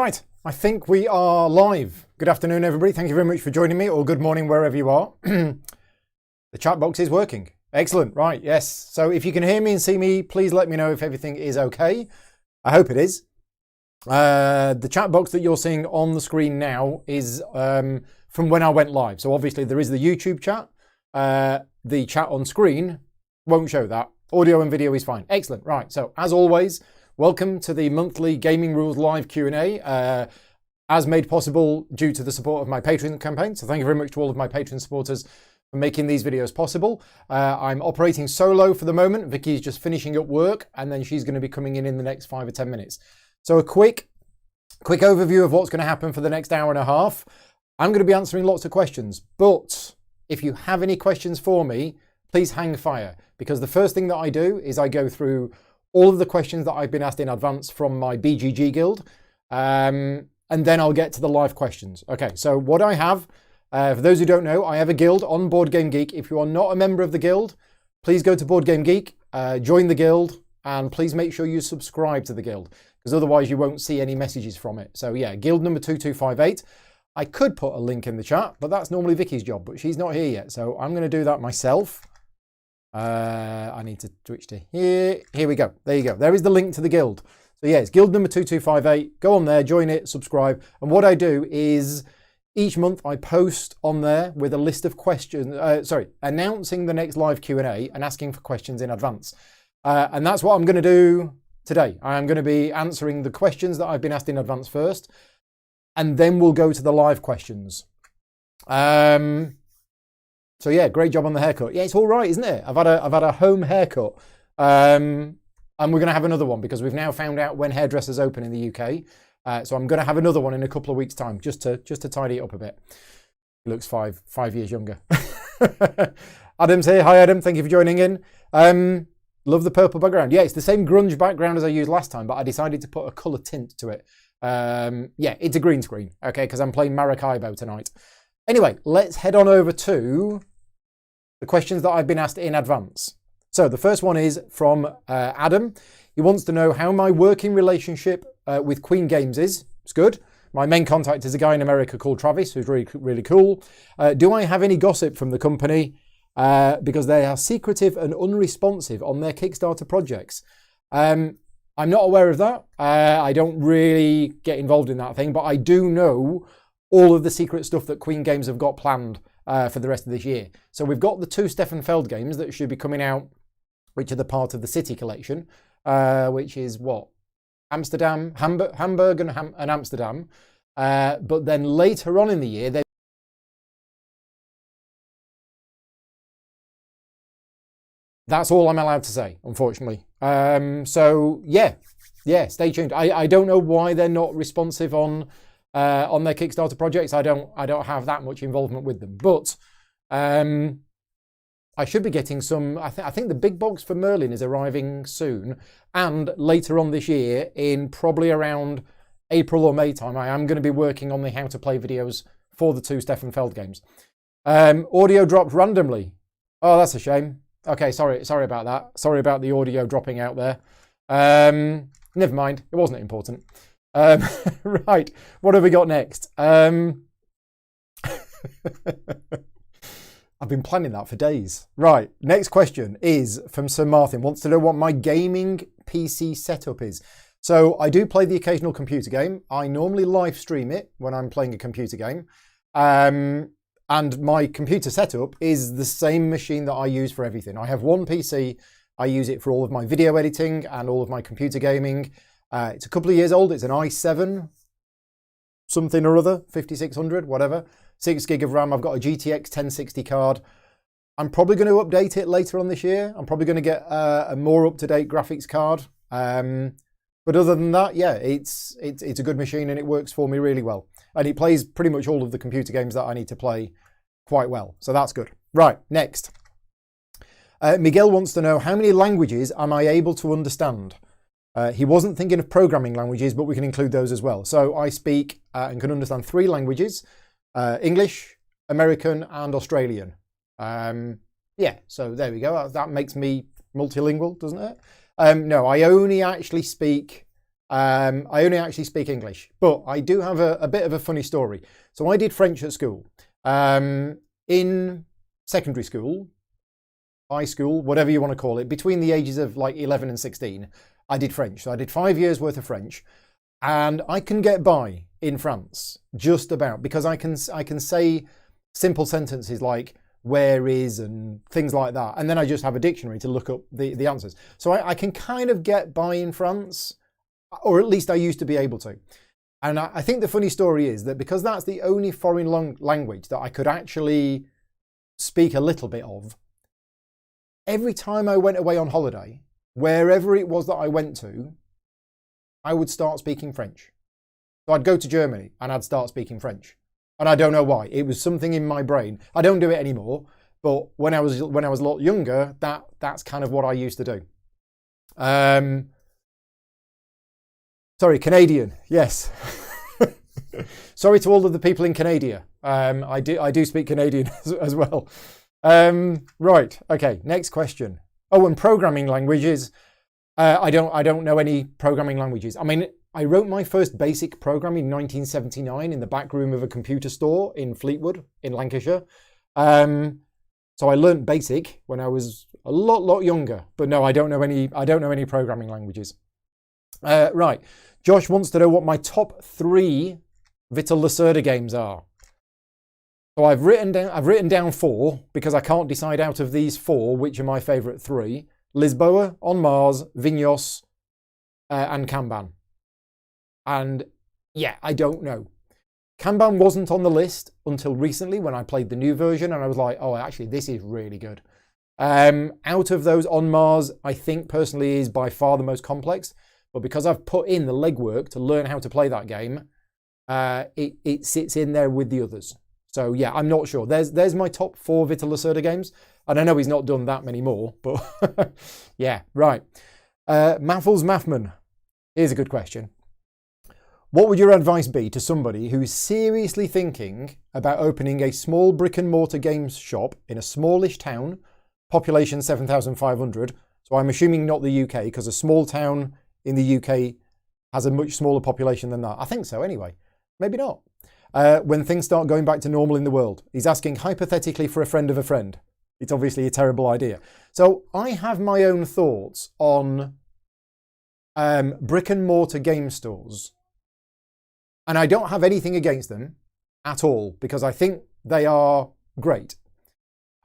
Right, I think we are live. Good afternoon, everybody. Thank you very much for joining me, or good morning, wherever you are. The chat box is working. Excellent. Right, yes. So if you can hear me and see me, please let me know if everything is okay. I hope it is. The chat box that you're seeing on the screen now is from when I went live. So obviously there is the YouTube chat. The chat on screen won't show that. Audio and video is fine. Excellent. Right, so as always, welcome to the monthly Gaming Rules Live Q&A, as made possible due to the support of my Patreon campaign. So thank you very much to all of my Patreon supporters for making these videos possible. I'm operating solo for the moment. Vicky's just finishing up work, and then she's going to be coming in the next 5 or 10 minutes. So a quick overview of what's going to happen for the next hour and a half. I'm going to be answering lots of questions, but if you have any questions for me, please hang fire, because the first thing that I do is I go through all of the questions that I've been asked in advance from my BGG guild, and then I'll get to the live questions. Okay, so what I have, for those who don't know, I have a guild on Board Game Geek. If you are not a member of the guild, please go to Board Game Geek, join the guild, and please make sure you subscribe to the guild, because otherwise you won't see any messages from it. So yeah, guild number 2258. I could put a link in the chat, but that's normally Vicky's job, but she's not here yet, so I'm going to do that myself. I need to switch to here. Here we go. There you go. There is the link to the guild. So yeah, it's guild number 2258. Go on there, join it, subscribe. And what I do is each month I post on there with a list of questions, announcing the next live Q&A and asking for questions in advance. And that's what I'm going to do today. I'm going to be answering the questions that I've been asked in advance first, and then we'll go to the live questions. So yeah, great job on the haircut. Yeah, it's all right, isn't it? I've had a home haircut, and we're going to have another one because we've now found out when hairdressers open in the UK. So I'm going to have another one in a couple of weeks' time, just to tidy it up a bit. He looks five years younger. Adam's here. Hi, Adam. Thank you for joining in. Love the purple background. Yeah, it's the same grunge background as I used last time, but I decided to put a colour tint to it. Yeah, it's a green screen, okay, because I'm playing Maracaibo tonight. Anyway, let's head on over to the questions that I've been asked in advance. So the first one is from Adam. He wants to know how my working relationship with Queen Games is. It's good. My main contact is a guy in America called Travis, who's really, really cool. Do I have any gossip from the company? Because they are secretive and unresponsive on their Kickstarter projects. I'm not aware of that. I don't really get involved in that thing, but I do know all of the secret stuff that Queen Games have got planned for the rest of this year. So we've got the 2 Stefan Feld games that should be coming out, which are the part of the City collection, which is what? Amsterdam, Hamburg and Amsterdam. But then later on in the year, that's all I'm allowed to say, unfortunately. So yeah, stay tuned. I don't know why they're not responsive on their Kickstarter projects. I don't have that much involvement with them, but I should be getting some. I think the big box for Merlin is arriving soon, and later on this year, in probably around April or May time, I am going to be working on the how to play videos for the 2 Stefan Feld games. Audio dropped randomly. Oh, that's a shame. Okay, sorry about that. Sorry about the audio dropping out there. Never mind. It wasn't important. Right, what have we got next? I've been planning that for days. Right, next question is from Sir Martin. Wants to know what my gaming PC setup is. So I do play the occasional computer game. I normally live stream it when I'm playing a computer game. And my computer setup is the same machine that I use for everything. I have one PC. I use it for all of my video editing and all of my computer gaming. It's a couple of years old. It's an i7 something or other, 5600, whatever. 6 gig of RAM. I've got a GTX 1060 card. I'm probably going to update it later on this year. I'm probably going to get a more up-to-date graphics card. But other than that, yeah, it's a good machine and it works for me really well. And it plays pretty much all of the computer games that I need to play quite well. So that's good. Right, next. Miguel wants to know how many languages am I able to understand? He wasn't thinking of programming languages, but we can include those as well. So I speak and can understand 3 languages, English, American and Australian. Yeah, so there we go. That makes me multilingual, doesn't it? No, I only actually speak I only actually speak English, but I do have a bit of a funny story. So I did French at school. In secondary school, high school, whatever you want to call it, between the ages of like 11 and 16, I did French. So I did 5 years worth of French, and I can get by in France just about, because I can say simple sentences like where is and things like that, and then I just have a dictionary to look up the answers. So I can kind of get by in France, or at least I used to be able to. And I think the funny story is that because that's the only foreign language that I could actually speak a little bit of, every time I went away on holiday, wherever it was that I went to, I would start speaking French. So I'd go to Germany and I'd start speaking French. And I don't know why. It was something in my brain. I don't do it anymore, but when I was a lot younger, that's kind of what I used to do. Sorry, Canadian. Yes. Sorry to all of the people in Canada. I do speak Canadian as well. Right. Okay. Next question. Oh, and programming languages. I don't know any programming languages. I mean, I wrote my first basic program in 1979 in the back room of a computer store in Fleetwood in Lancashire. So I learned basic when I was a lot younger. But no, I don't know any programming languages. Right. Josh wants to know what my top 3 Vital Lacerda games are. So I've written down 4 because I can't decide out of these 4 which are my favourite 3. Lisboa, On Mars, Vinhos, and Kanban. And yeah, I don't know. Kanban wasn't on the list until recently when I played the new version, and I was like, oh, actually, this is really good. Out of those, On Mars, I think personally is by far the most complex. But because I've put in the legwork to learn how to play that game, it sits in there with the others. So yeah, I'm not sure. There's my top 4 Vital Lacerda games. And I know he's not done that many more, but yeah, right. Maffles Maffman, here's a good question. What would your advice be to somebody who's seriously thinking about opening a small brick and mortar games shop in a smallish town, population 7,500? So I'm assuming not the UK, because a small town in the UK has a much smaller population than that. I think so anyway. Maybe not. When things start going back to normal in the world. He's asking hypothetically for a friend of a friend. It's obviously a terrible idea. So I have my own thoughts on brick and mortar game stores. And I don't have anything against them at all, because I think they are great.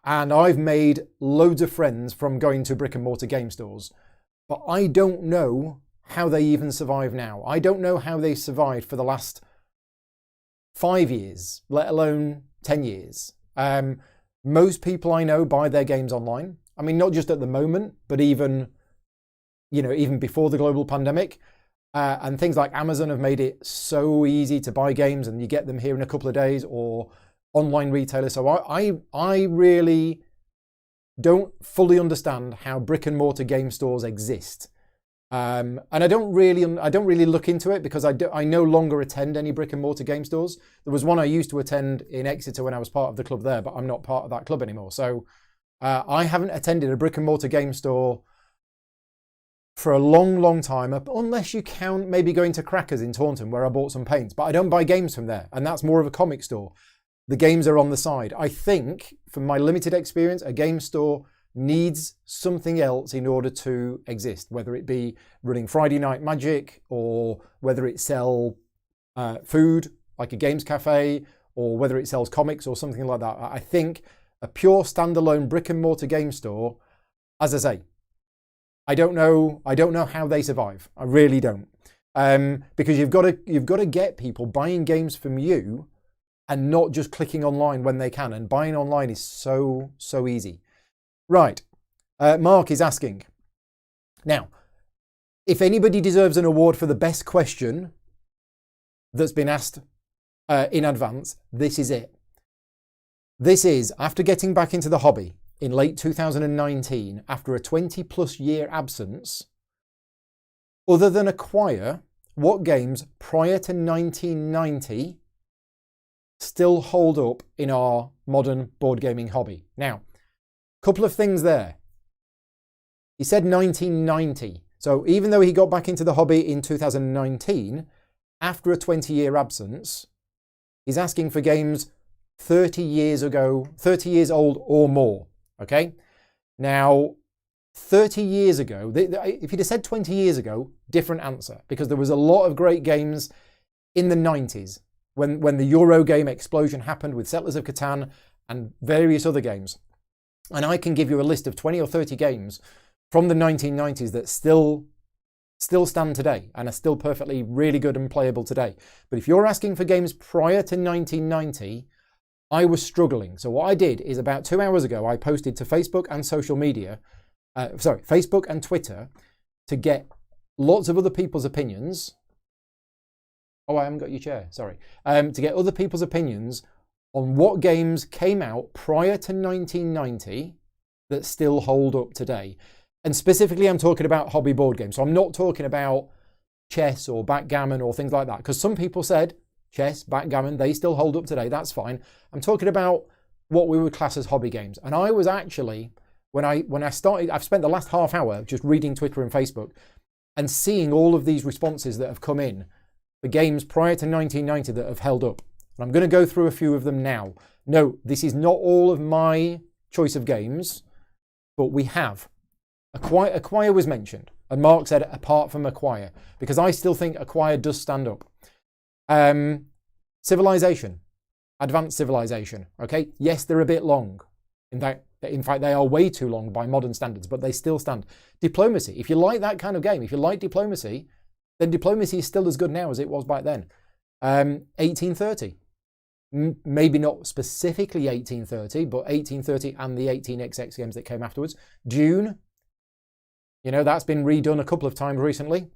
And I've made loads of friends from going to brick and mortar game stores. But I don't know how they even survive now. I don't know how they survived for the last 5 years, let alone 10 years. Most people I know buy their games online. I mean, not just at the moment, but even before the global pandemic. And things like Amazon have made it so easy to buy games, and you get them here in a couple of days, or online retailers. So I really don't fully understand how brick and mortar game stores exist. And I don't really look into it because I no longer attend any brick and mortar game stores. There was one I used to attend in Exeter when I was part of the club there, but I'm not part of that club anymore. So I haven't attended a brick and mortar game store for a long time, unless you count maybe going to Crackers in Taunton where I bought some paints, but I don't buy games from there, and that's more of a comic store. The games are on the side. I think, from my limited experience, a game store needs something else in order to exist, whether it be running Friday Night Magic, or whether it sell food like a games cafe, or whether it sells comics or something like that. I think a pure standalone brick and mortar game store, as I say, I don't know how they survive. I really don't, because you've got to get people buying games from you, and not just clicking online when they can. And buying online is so easy. Right. Mark is asking, now, if anybody deserves an award for the best question that's been asked in advance, this is it. This is, after getting back into the hobby in late 2019, after a 20+ year absence, other than Acquire, what games prior to 1990 still hold up in our modern board gaming hobby? Now, couple of things there. He said 1990. So even though he got back into the hobby in 2019, after a 20-year absence, he's asking for games 30 years ago, 30 years old or more, okay? Now, 30 years ago, if he'd have said 20 years ago, different answer, because there was a lot of great games in the 90s when the Eurogame explosion happened with Settlers of Catan and various other games. And I can give you a list of 20 or 30 games from the 1990s that still stand today and are still perfectly really good and playable today. But if you're asking for games prior to 1990, I was struggling. So what I did is about 2 hours ago, I posted to Facebook and social media, Facebook and Twitter, to get lots of other people's opinions. Oh, I haven't got your chair, sorry. To get other people's opinions on what games came out prior to 1990 that still hold up today. And specifically, I'm talking about hobby board games. So I'm not talking about chess or backgammon or things like that, because some people said chess, backgammon, they still hold up today. That's fine. I'm talking about what we would class as hobby games. And I was actually, when I started, I've spent the last half hour just reading Twitter and Facebook and seeing all of these responses that have come in for games prior to 1990 that have held up. And I'm going to go through a few of them now. No, this is not all of my choice of games, but we have. Acquire was mentioned, and Mark said apart from Acquire, because I still think Acquire does stand up. Civilization, Advanced Civilization, okay? Yes, they're a bit long. In fact, they are way too long by modern standards, but they still stand. Diplomacy, if you like that kind of game, if you like Diplomacy, then Diplomacy is still as good now as it was back then. 1830. Maybe not specifically 1830, but 1830 and the 18XX games that came afterwards. Dune, you know, that's been redone a couple of times recently.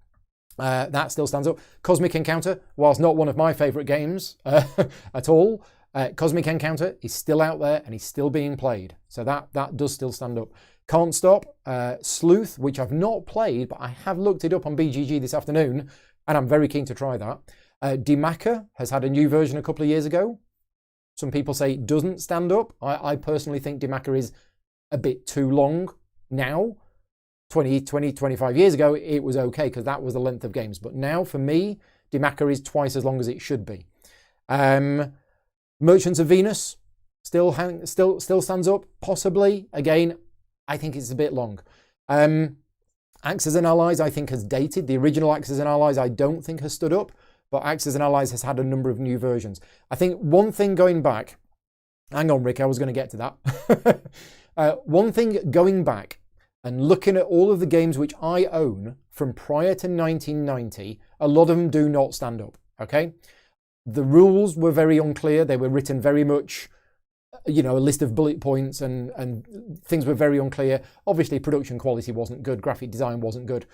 That still stands up. Cosmic Encounter, whilst not one of my favourite games at all, Cosmic Encounter is still out there and is still being played. So that does still stand up. Can't Stop, Sleuth, which I've not played, but I have looked it up on BGG this afternoon, and I'm very keen to try that. Dimaka has had a new version a couple of years ago. Some people say it doesn't stand up. I personally think Dimaka is a bit too long now. 25 years ago, it was okay because that was the length of games. But now, for me, Dimaka is twice as long as it should be. Merchants of Venus still stands up, possibly. Again, I think it's a bit long. Axis and Allies, I think, has dated. The original Axis and Allies, I don't think has stood up. But Axis and Allies has had a number of new versions. I think one thing going back... Hang on, Rick, I was going to get to that. One thing going back and looking at all of the games which I own from prior to 1990, a lot of them do not stand up, okay? The rules were very unclear. They were written very much, you know, a list of bullet points and things were very unclear. Obviously, production quality wasn't good. Graphic design wasn't good.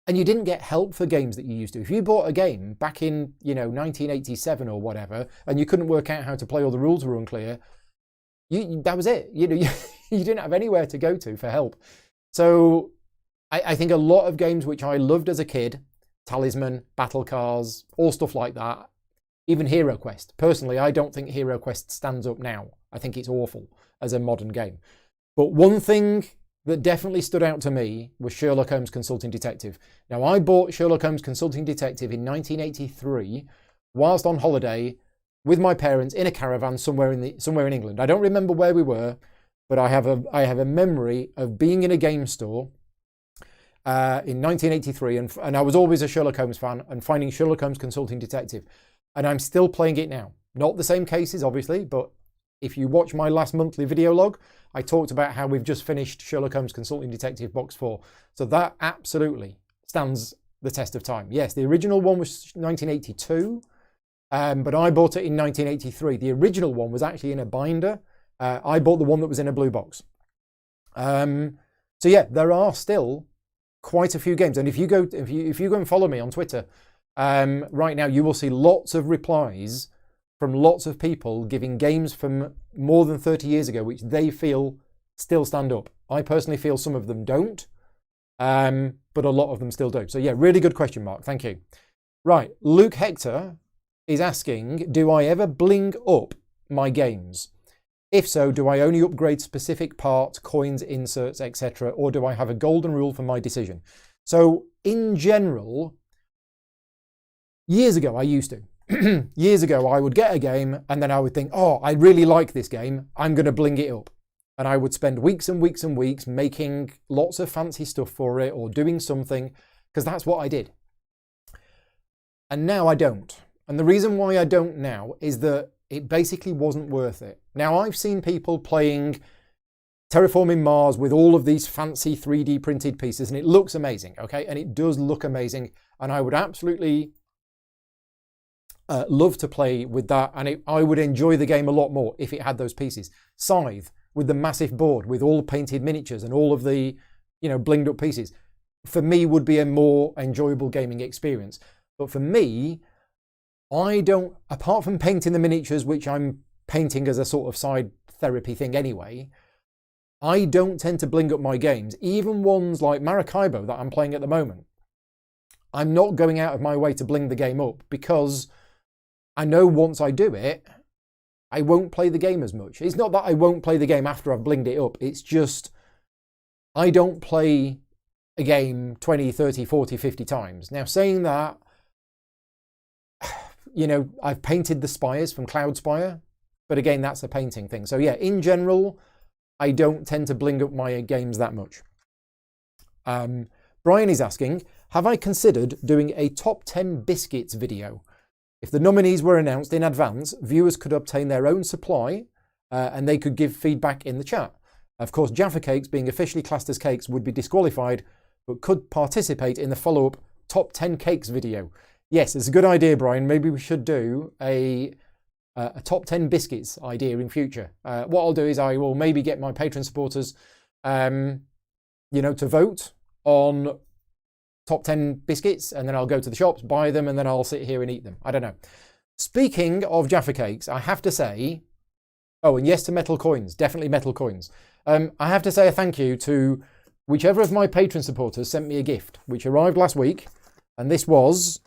And you didn't get help for games that you used to. If you bought a game back in, you know, 1987 or whatever, and you couldn't work out how to play or the rules were unclear, that was it. You know, you didn't have anywhere to go to for help. So I think a lot of games which I loved as a kid, Talisman, Battle Cars, all stuff like that, even Hero Quest. Personally, I don't think Hero Quest stands up now. I think it's awful as a modern game. But one thing that definitely stood out to me was Sherlock Holmes Consulting Detective. Now, I bought Sherlock Holmes Consulting Detective in 1983 whilst on holiday with my parents in a caravan somewhere in England. I don't remember where we were, but I have a memory of being in a game store in 1983, and I was always a Sherlock Holmes fan, and finding Sherlock Holmes Consulting Detective. And I'm still playing it now. Not the same cases, obviously, but if you watch my last monthly video log, I talked about how we've just finished Sherlock Holmes Consulting Detective Box 4. So that absolutely stands the test of time. Yes, the original one was 1982, but I bought it in 1983. The original one was actually in a binder. I bought the one that was in a blue box. So yeah, there are still quite a few games. And if you go and follow me on Twitter, right now you will see lots of replies from lots of people giving games from more than 30 years ago, which they feel still stand up. I personally feel some of them don't, but a lot of them still do. So yeah, really good question, Mark. Thank you. Right, Luke Hector is asking, do I ever bling up my games? If so, do I only upgrade specific parts, coins, inserts, etc., or do I have a golden rule for my decision? So in general, years ago I used to. Years ago I would get a game and then I would think, oh, I really like this game, I'm going to bling it up. And I would spend weeks and weeks and weeks making lots of fancy stuff for it or doing something, because that's what I did. And now I don't. And the reason why I don't now is that it basically wasn't worth it. Now, I've seen people playing Terraforming Mars with all of these fancy 3D printed pieces, and it looks amazing, okay? And it does look amazing. And I would absolutely love to play with that. And I would enjoy the game a lot more if it had those pieces. Scythe, with the massive board, with all the painted miniatures and all of the, blinged up pieces, for me would be a more enjoyable gaming experience. But for me, I don't, apart from painting the miniatures, which I'm painting as a sort of side therapy thing anyway, I don't tend to bling up my games, even ones like Maracaibo that I'm playing at the moment. I'm not going out of my way to bling the game up because I know once I do it, I won't play the game as much. It's not that I won't play the game after I've blinged it up. It's just I don't play a game 20, 30, 40, 50 times. Now, saying that, I've painted the spires from Cloudspire, but again, that's a painting thing. So yeah, in general, I don't tend to bling up my games that much. Brian is asking, have I considered doing a top 10 biscuits video? If the nominees were announced in advance, viewers could obtain their own supply and they could give feedback in the chat. Of course, Jaffa Cakes, being officially classed as cakes, would be disqualified, but could participate in the follow-up top 10 cakes video. Yes, it's a good idea, Brian. Maybe we should do a top 10 biscuits idea in future. What I'll do is I will maybe get my Patreon supporters, to vote on top 10 biscuits, and then I'll go to the shops, buy them, and then I'll sit here and eat them. I don't know. Speaking of Jaffa Cakes, I have to say, oh, and yes to metal coins, definitely metal coins. I have to say a thank you to whichever of my Patreon supporters sent me a gift, which arrived last week, and this was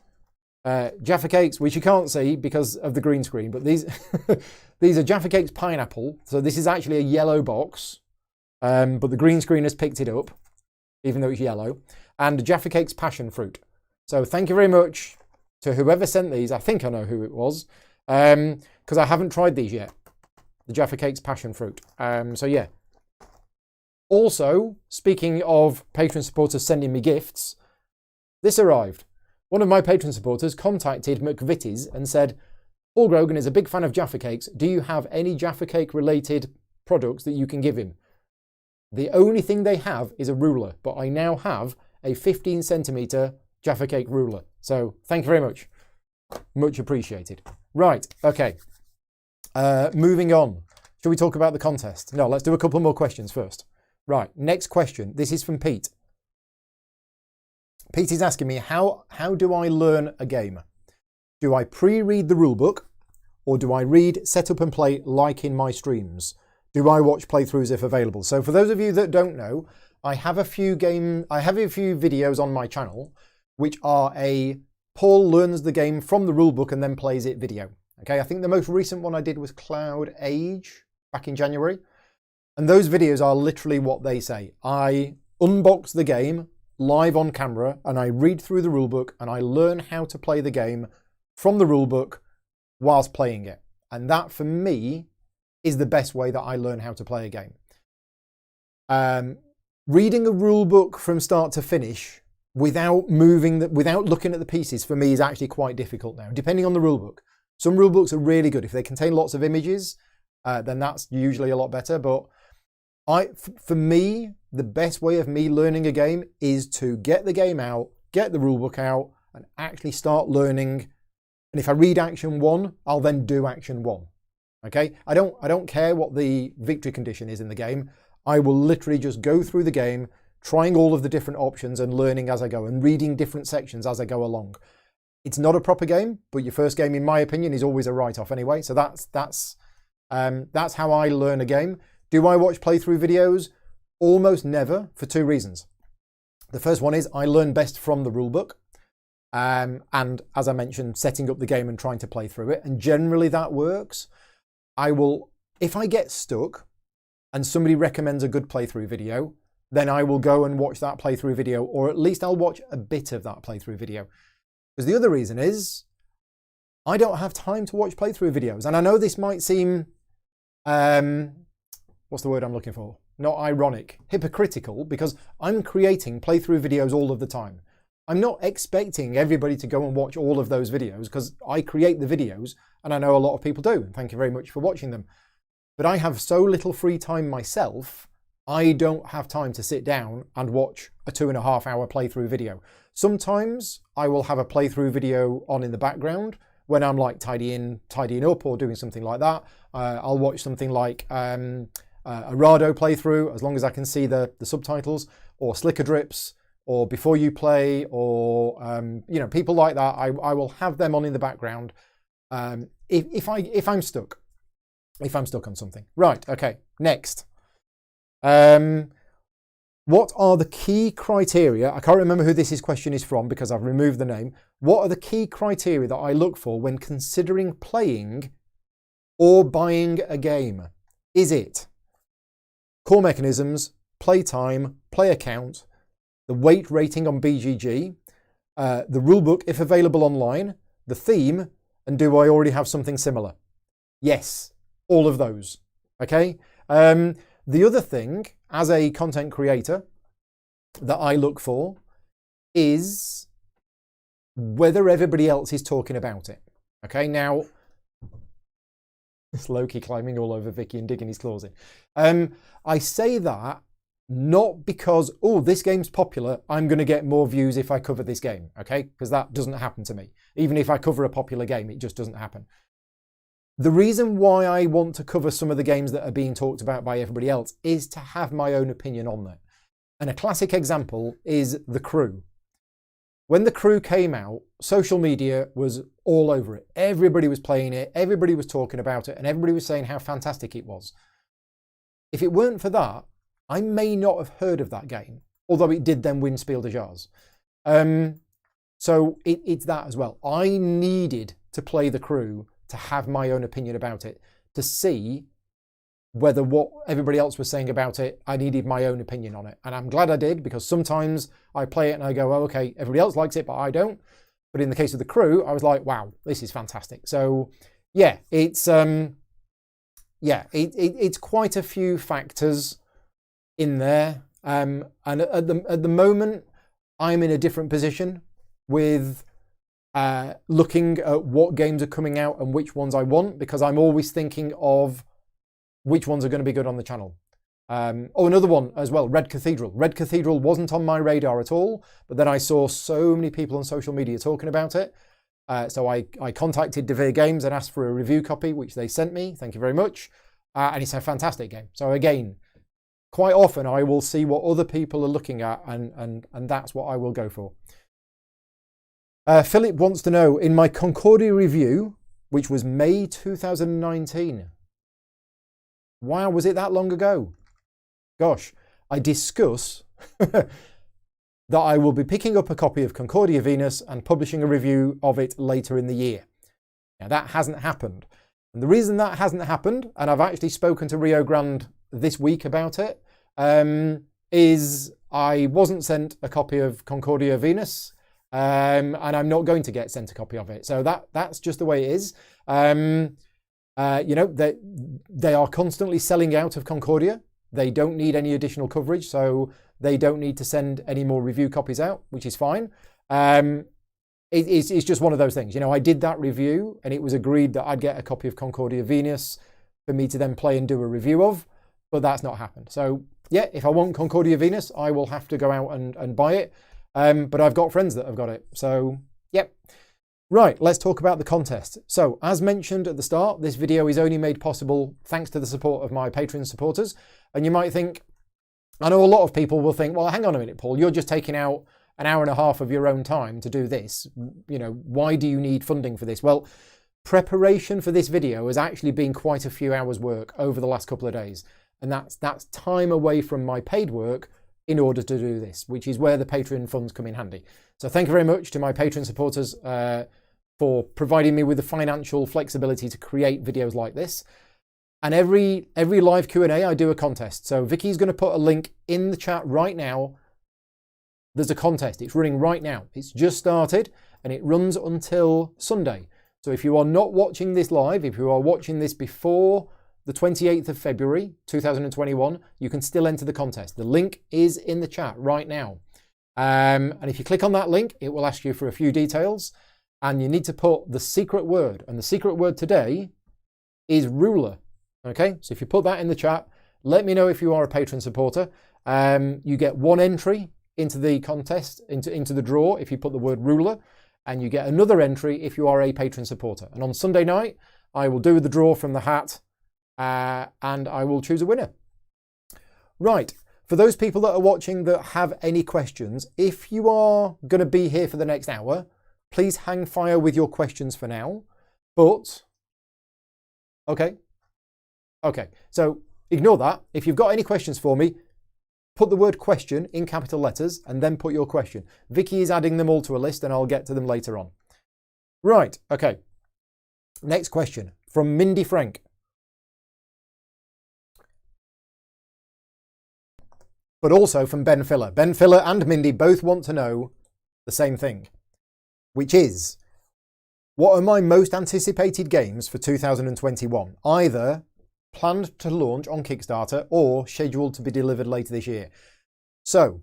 Jaffa Cakes, which you can't see because of the green screen, but these these are Jaffa Cakes pineapple. So this is actually a yellow box, but the green screen has picked it up, even though it's yellow. And Jaffa Cakes passion fruit. So thank you very much to whoever sent these. I think I know who it was, because I haven't tried these yet. The Jaffa Cakes passion fruit. So yeah. Also, speaking of Patreon supporters sending me gifts, this arrived. One of my Patreon supporters contacted McVitie's and said, Paul Grogan is a big fan of Jaffa Cakes. Do you have any Jaffa Cake related products that you can give him? The only thing they have is a ruler, but I now have a 15 centimetre Jaffa Cake ruler. So thank you very much. Much appreciated. Right, okay. Moving on. Shall we talk about the contest? No, let's do a couple more questions first. Right, next question. This is from Pete. Pete is asking me, how do I learn a game? Do I pre-read the rulebook, or do I read, set up and play like in my streams? Do I watch playthroughs if available? So for those of you that don't know, I have a few videos on my channel which are a Paul learns the game from the rulebook and then plays it video. Okay, I think the most recent one I did was Cloud Age back in January. And those videos are literally what they say. I unbox the game live on camera and I read through the rulebook and I learn how to play the game from the rulebook whilst playing it. And that for me is the best way that I learn how to play a game. Reading a rulebook from start to finish without looking at the pieces for me is actually quite difficult now, depending on the rulebook. Some rulebooks are really good. If they contain lots of images, then that's usually a lot better. But for me, the best way of me learning a game is to get the game out, get the rulebook out, and actually start learning. And if I read action 1, I'll then do action 1. Okay? I don't care what the victory condition is in the game. I will literally just go through the game, trying all of the different options and learning as I go and reading different sections as I go along. It's not a proper game, but your first game, in my opinion, is always a write-off anyway. So that's how I learn a game. Do I watch playthrough videos? Almost never, for 2 reasons. The first one is I learn best from the rulebook. And as I mentioned, setting up the game and trying to play through it. And generally that works. If I get stuck and somebody recommends a good playthrough video, then I will go and watch that playthrough video, or at least I'll watch a bit of that playthrough video. Because the other reason is I don't have time to watch playthrough videos. And I know this might seem, what's the word I'm looking for? Not ironic, hypocritical, because I'm creating playthrough videos all of the time. I'm not expecting everybody to go and watch all of those videos because I create the videos and I know a lot of people do. And thank you very much for watching them. But I have so little free time myself, I don't have time to sit down and watch a 2.5 hour playthrough video. Sometimes I will have a playthrough video on in the background when I'm like tidying up or doing something like that. I'll watch something like a Rado playthrough, as long as I can see the subtitles, or Slicker Drips, or Before You Play, or people like that. I will have them on in the background if I'm stuck on something. Right. Okay. Next. What are the key criteria? I can't remember who this question is from because I've removed the name. What are the key criteria that I look for when considering playing or buying a game? Is it core mechanisms, play time, player count, the weight rating on BGG, the rulebook if available online, the theme, and do I already have something similar? Yes, all of those. Okay. The other thing, as a content creator, that I look for is whether everybody else is talking about it. Okay, now, it's Loki climbing all over Vicky and digging his claws in. I say that not because, oh, this game's popular, I'm going to get more views if I cover this game, okay? Because that doesn't happen to me. Even if I cover a popular game, it just doesn't happen. The reason why I want to cover some of the games that are being talked about by everybody else is to have my own opinion on that. And a classic example is The Crew. When The Crew came out, social media was all over it. Everybody was playing it, everybody was talking about it, and everybody was saying how fantastic it was. If it weren't for that, I may not have heard of that game, although it did then win Spiel des Jahres. So it's that as well. I needed to play The Crew to have my own opinion about it, to see whether what everybody else was saying about it, I needed my own opinion on it. And I'm glad I did, because sometimes I play it and I go, oh, okay, everybody else likes it, but I don't. But in the case of The Crew, I was like, wow, this is fantastic. So yeah, it's quite a few factors in there. And at the moment, I'm in a different position with looking at what games are coming out and which ones I want, because I'm always thinking of which ones are going to be good on the channel. Another one as well, Red Cathedral. Red Cathedral wasn't on my radar at all, but then I saw so many people on social media talking about it. So I contacted Devere Games and asked for a review copy, which they sent me. Thank you very much. And it's a fantastic game. So again, quite often I will see what other people are looking at, and that's what I will go for. Philip wants to know, in my Concordia review, which was May 2019. Wow, was it that long ago? Gosh, I discuss that I will be picking up a copy of Concordia Venus and publishing a review of it later in the year. Now, that hasn't happened. And the reason that hasn't happened, and I've actually spoken to Rio Grande this week about it, is I wasn't sent a copy of Concordia Venus, and I'm not going to get sent a copy of it. So that's just the way it is. They are constantly selling out of Concordia. They don't need any additional coverage, so they don't need to send any more review copies out, which is fine. It's just one of those things. I did that review, and it was agreed that I'd get a copy of Concordia Venus for me to then play and do a review of, but that's not happened. So yeah, if I want Concordia Venus, I will have to go out and buy it. But I've got friends that have got it. So yep. Right, let's talk about the contest. So, as mentioned at the start, this video is only made possible thanks to the support of my Patreon supporters. And you might think, I know a lot of people will think, well, hang on a minute, Paul, you're just taking out an hour and a half of your own time to do this. Why do you need funding for this? Well, preparation for this video has actually been quite a few hours work over the last couple of days. And that's time away from my paid work in order to do this, which is where the Patreon funds come in handy. So thank you very much to my Patreon supporters for providing me with the financial flexibility to create videos like this. And every live Q&A, I do a contest. So Vicky's going to put a link in the chat right now. There's a contest. It's running right now. It's just started and it runs until Sunday. So if you are not watching this live, if you are watching this before the 28th of February 2021, you can still enter the contest. The link is in the chat right now. And if you click on that link, it will ask you for a few details and you need to put the secret word. And the secret word today is ruler. Okay, so if you put that in the chat, let me know if you are a patron supporter. You get one entry into the contest, into the draw if you put the word ruler, and you get another entry if you are a patron supporter. And on Sunday night, I will do the draw from the hat and I will choose a winner. Right, for those people that are watching that have any questions, if you are going to be here for the next hour, please hang fire with your questions for now. But, Okay, so ignore that. If you've got any questions for me, put the word question in capital letters and then put your question. Vicky is adding them all to a list and I'll get to them later on. Right, okay. Next question from Mindy Frank. But also from Ben Filler. Ben Filler and Mindy both want to know the same thing, which is, what are my most anticipated games for 2021? Either planned to launch on Kickstarter or scheduled to be delivered later this year. So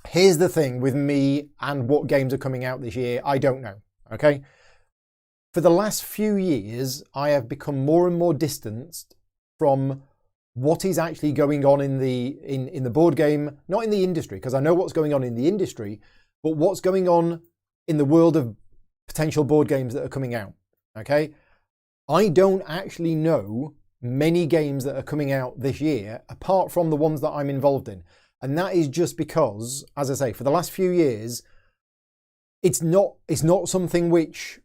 here's the thing with me and what games are coming out this year. I don't know. Okay. For the last few years, I have become more and more distanced from what is actually going on in the board game, not in the industry, because I know what's going on in the industry, but what's going on in the world of potential board games that are coming out. Okay. I don't actually know many games that are coming out this year, apart from the ones that I'm involved in. And that is just because, as I say, for the last few years, it's not something which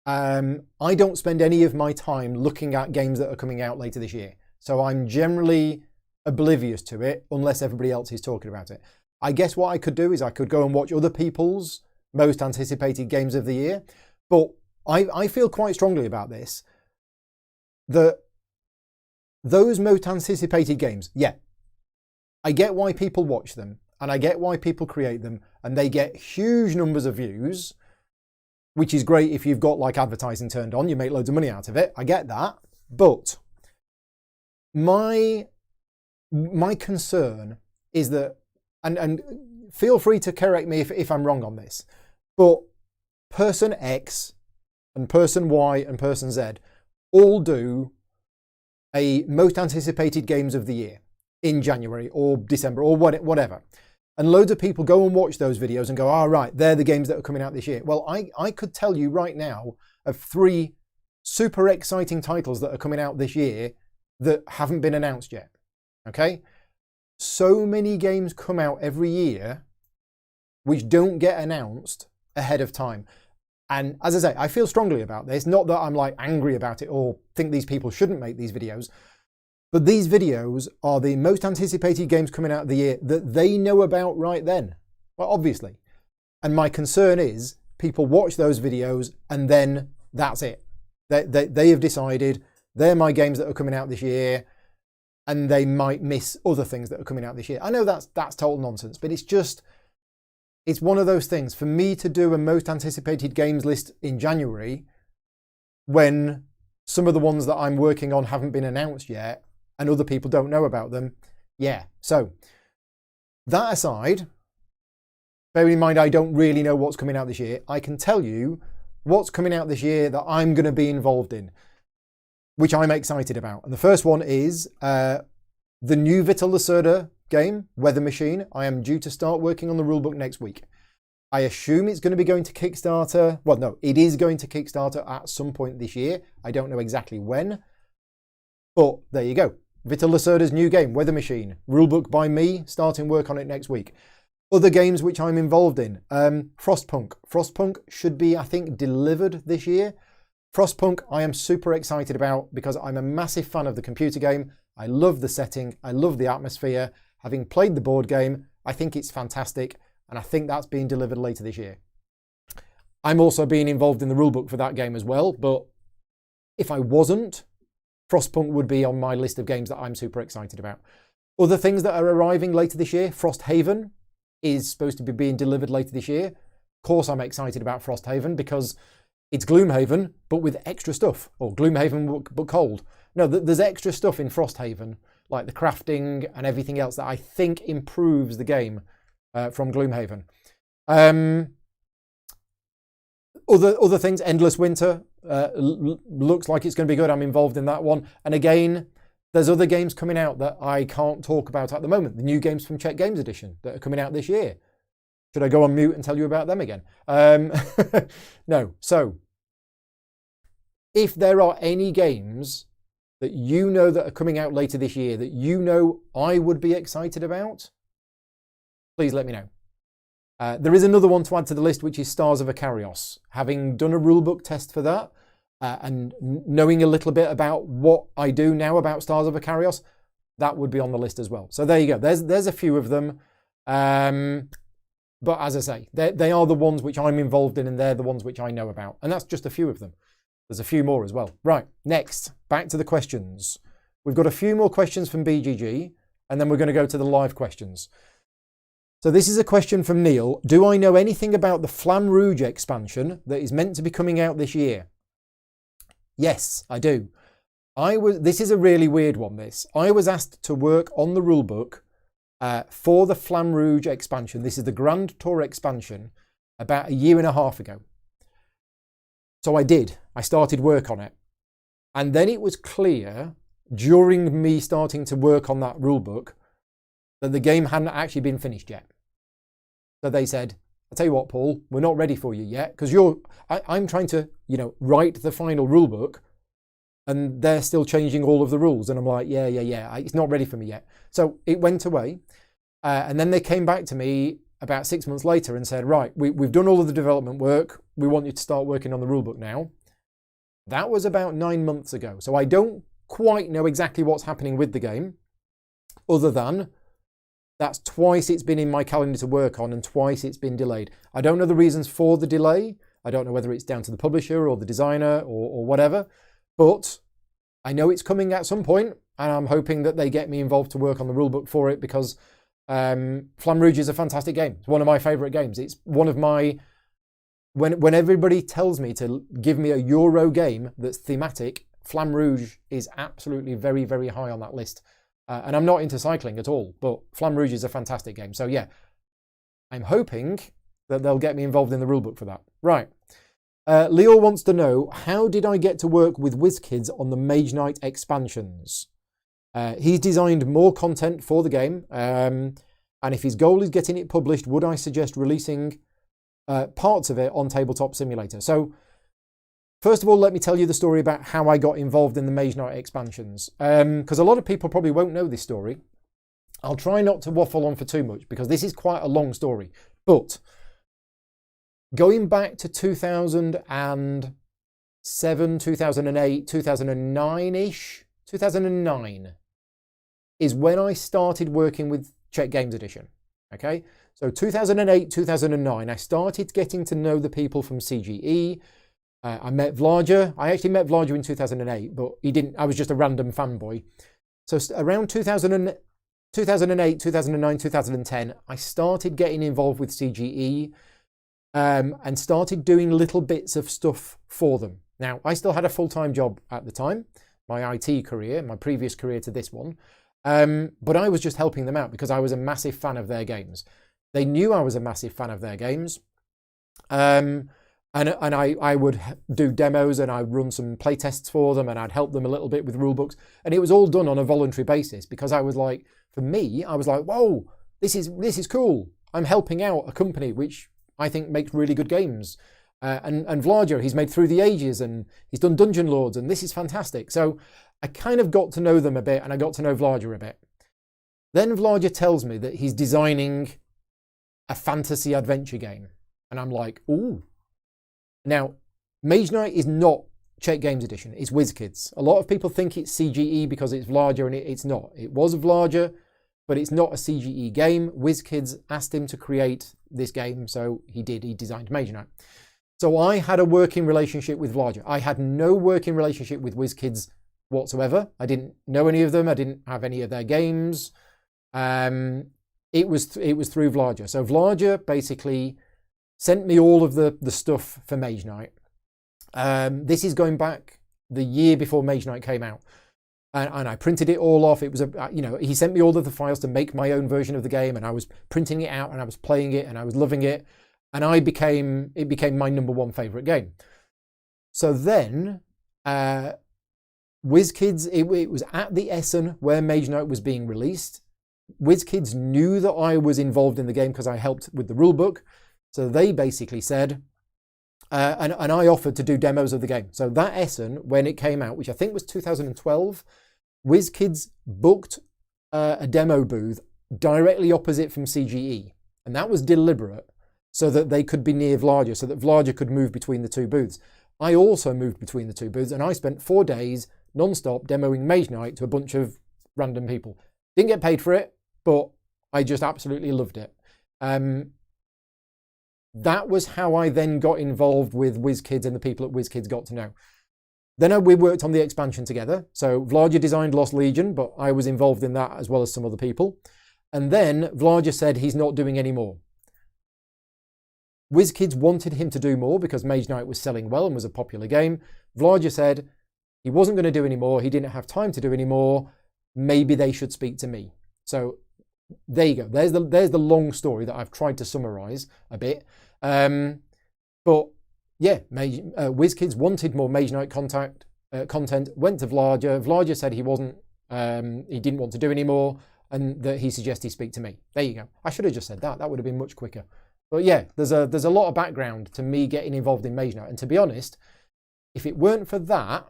I don't spend any of my time looking at games that are coming out later this year. So I'm generally oblivious to it unless everybody else is talking about it. I guess what I could do is I could go and watch other people's most anticipated games of the year. But I feel quite strongly about this, that those most anticipated games, yeah, I get why people watch them and I get why people create them and they get huge numbers of views, which is great if you've got like advertising turned on, you make loads of money out of it. I get that. But my concern is that, and feel free to correct me if I'm wrong on this, but person X and person Y and person Z all do a most anticipated games of the year in January or December or whatever. And loads of people go and watch those videos and go, all right, they're the games that are coming out this year. Well, I could tell you right now of 3 super exciting titles that are coming out this year that haven't been announced yet. Okay? So many games come out every year which don't get announced ahead of time. And as I say, I feel strongly about this. Not that I'm like angry about it or think these people shouldn't make these videos, but these videos are the most anticipated games coming out of the year that they know about right then. Well, obviously. And my concern is people watch those videos and then that's it. They have decided they're my games that are coming out this year and they might miss other things that are coming out this year. I know that's total nonsense, but it's one of those things. For me to do a most anticipated games list in January when some of the ones that I'm working on haven't been announced yet and other people don't know about them, yeah. So that aside, bearing in mind I don't really know what's coming out this year, I can tell you what's coming out this year that I'm going to be involved in, which I'm excited about. And the first one is the new Vital Lacerda game, Weather Machine. I am due to start working on the rulebook next week. I assume it's going to be going to Kickstarter. Well, no, it is going to Kickstarter at some point this year. I don't know exactly when, but there you go. Vital Lacerda's new game, Weather Machine. Rulebook by me, starting work on it next week. Other games which I'm involved in. Frostpunk. Frostpunk should be, I think, delivered this year. Frostpunk I am super excited about because I'm a massive fan of the computer game. I love the setting. I love the atmosphere. Having played the board game, I think it's fantastic. And I think that's being delivered later this year. I'm also being involved in the rulebook for that game as well. But if I wasn't, Frostpunk would be on my list of games that I'm super excited about. Other things that are arriving later this year, Frosthaven is supposed to be being delivered later this year. Of course, I'm excited about Frosthaven because it's Gloomhaven, but with extra stuff. Or Gloomhaven, but cold. No, there's extra stuff in Frosthaven, like the crafting and everything else that I think improves the game from Gloomhaven. Other things, Endless Winter looks like it's going to be good. I'm involved in that one. And again, there's other games coming out that I can't talk about at the moment. The new games from Czech Games Edition that are coming out this year. Should I go on mute and tell you about them again? No. So, if there are any games that you know that are coming out later this year that you know I would be excited about, please let me know. There is another one to add to the list, which is Stars of Akarios. Having done a rulebook test for that, and knowing a little bit about what I do now about Stars of Akarios, that would be on the list as well. So there you go. There's a few of them. But as I say, they are the ones which I'm involved in, and they're the ones which I know about. And that's just a few of them. There's a few more as well. Right, next, back to the questions. We've got a few more questions from BGG, and then we're going to go to the live questions. So this is a question from Neil. Do I know anything about the Flamme Rouge expansion that is meant to be coming out this year? Yes, I do. This is a really weird one, this. I was asked to work on the rulebook for the Flamme Rouge expansion. This is the Grand Tour expansion about a year and a half ago. So I did. I started work on it. And then it was clear during me starting to work on that rulebook that the game hadn't actually been finished yet. So they said, I'll tell you what, Paul, we're not ready for you yet, because I'm trying to, write the final rulebook, and they're still changing all of the rules. And I'm like, yeah, it's not ready for me yet. So it went away. And then they came back to me about 6 months later and said, right, we've done all of the development work. We want you to start working on the rulebook now. That was about 9 months ago. So I don't quite know exactly what's happening with the game, other than that's twice it's been in my calendar to work on and twice it's been delayed. I don't know the reasons for the delay. I don't know whether it's down to the publisher or the designer or whatever, but I know it's coming at some point, and I'm hoping that they get me involved to work on the rulebook for it, because Flamme Rouge is a fantastic game. It's one of my favourite games. It's one of my... When everybody tells me to give me a Euro game that's thematic, Flamme Rouge is absolutely very, very high on that list. And I'm not into cycling at all, but Flamme Rouge is a fantastic game. So yeah, I'm hoping that they'll get me involved in the rulebook for that. Right. Leo wants to know, how did I get to work with WizKids on the Mage Knight expansions? He's designed more content for the game, and if his goal is getting it published, would I suggest releasing parts of it on Tabletop Simulator? So, first of all, let me tell you the story about how I got involved in the Mage Knight expansions, because a lot of people probably won't know this story. I'll try not to waffle on for too much, because this is quite a long story. But going back to 2007, 2008, 2009-ish, 2009 is when I started working with Czech Games Edition. Okay, so 2008, 2009, I started getting to know the people from CGE. I met Vlager. I actually met Vlager in 2008, but he didn't. I was just a random fanboy. So around 2008, 2009, 2010, I started getting involved with CGE and started doing little bits of stuff for them. Now, I still had a full-time job at the time, my IT career, my previous career to this one. But I was just helping them out because I was a massive fan of their games. They knew I was a massive fan of their games. And I would do demos, and I'd run some playtests for them, and I'd help them a little bit with rulebooks. And it was all done on a voluntary basis, because I was like, for me, I was like, whoa, this is cool. I'm helping out a company which I think makes really good games. And Vlager, he's made Through the Ages, and he's done Dungeon Lords, and this is fantastic. So I kind of got to know them a bit, and I got to know Vlager a bit. Then Vlager tells me that he's designing a fantasy adventure game. And I'm like, ooh. Now, Mage Knight is not Czech Games Edition, it's WizKids. A lot of people think it's CGE because it's Vlager, and it's not. It was Vlager, but it's not a CGE game. WizKids asked him to create this game, so he did. He designed Mage Knight. So I had a working relationship with Vlager. I had no working relationship with WizKids whatsoever. I didn't know any of them. I didn't have any of their games. It was through Vlager. So Vlager basically sent me all of the stuff for Mage Knight. This is going back the year before Mage Knight came out. And I printed it all off. It was he sent me all of the files to make my own version of the game, and I was printing it out and I was playing it and I was loving it. And it became my number one favorite game. So then, WizKids, it was at the Essen where Mage Knight was being released. WizKids knew that I was involved in the game because I helped with the rulebook. So they basically said, and I offered to do demos of the game. So that Essen, when it came out, which I think was 2012, WizKids booked a demo booth directly opposite from CGE. And that was deliberate so that they could be near Vlager, so that Vlager could move between the two booths. I also moved between the two booths, and I spent 4 days non-stop demoing Mage Knight to a bunch of random people. Didn't get paid for it, but I just absolutely loved it. That was how I then got involved with WizKids, and the people at WizKids got to know. Then we worked on the expansion together. So Vlager designed Lost Legion, but I was involved in that as well as some other people. And then Vlager said he's not doing any more. WizKids wanted him to do more because Mage Knight was selling well and was a popular game. Vlager said he wasn't going to do any more. He didn't have time to do any more. Maybe they should speak to me. So there you go. There's the long story that I've tried to summarize a bit. But yeah, WizKids wanted more Mage Knight content, went to Vlager. Vlager said he didn't want to do any more, and that he suggested he speak to me. There you go. I should have just said that. That would have been much quicker. But yeah, there's a lot of background to me getting involved in Mage Knight. And to be honest, if it weren't for that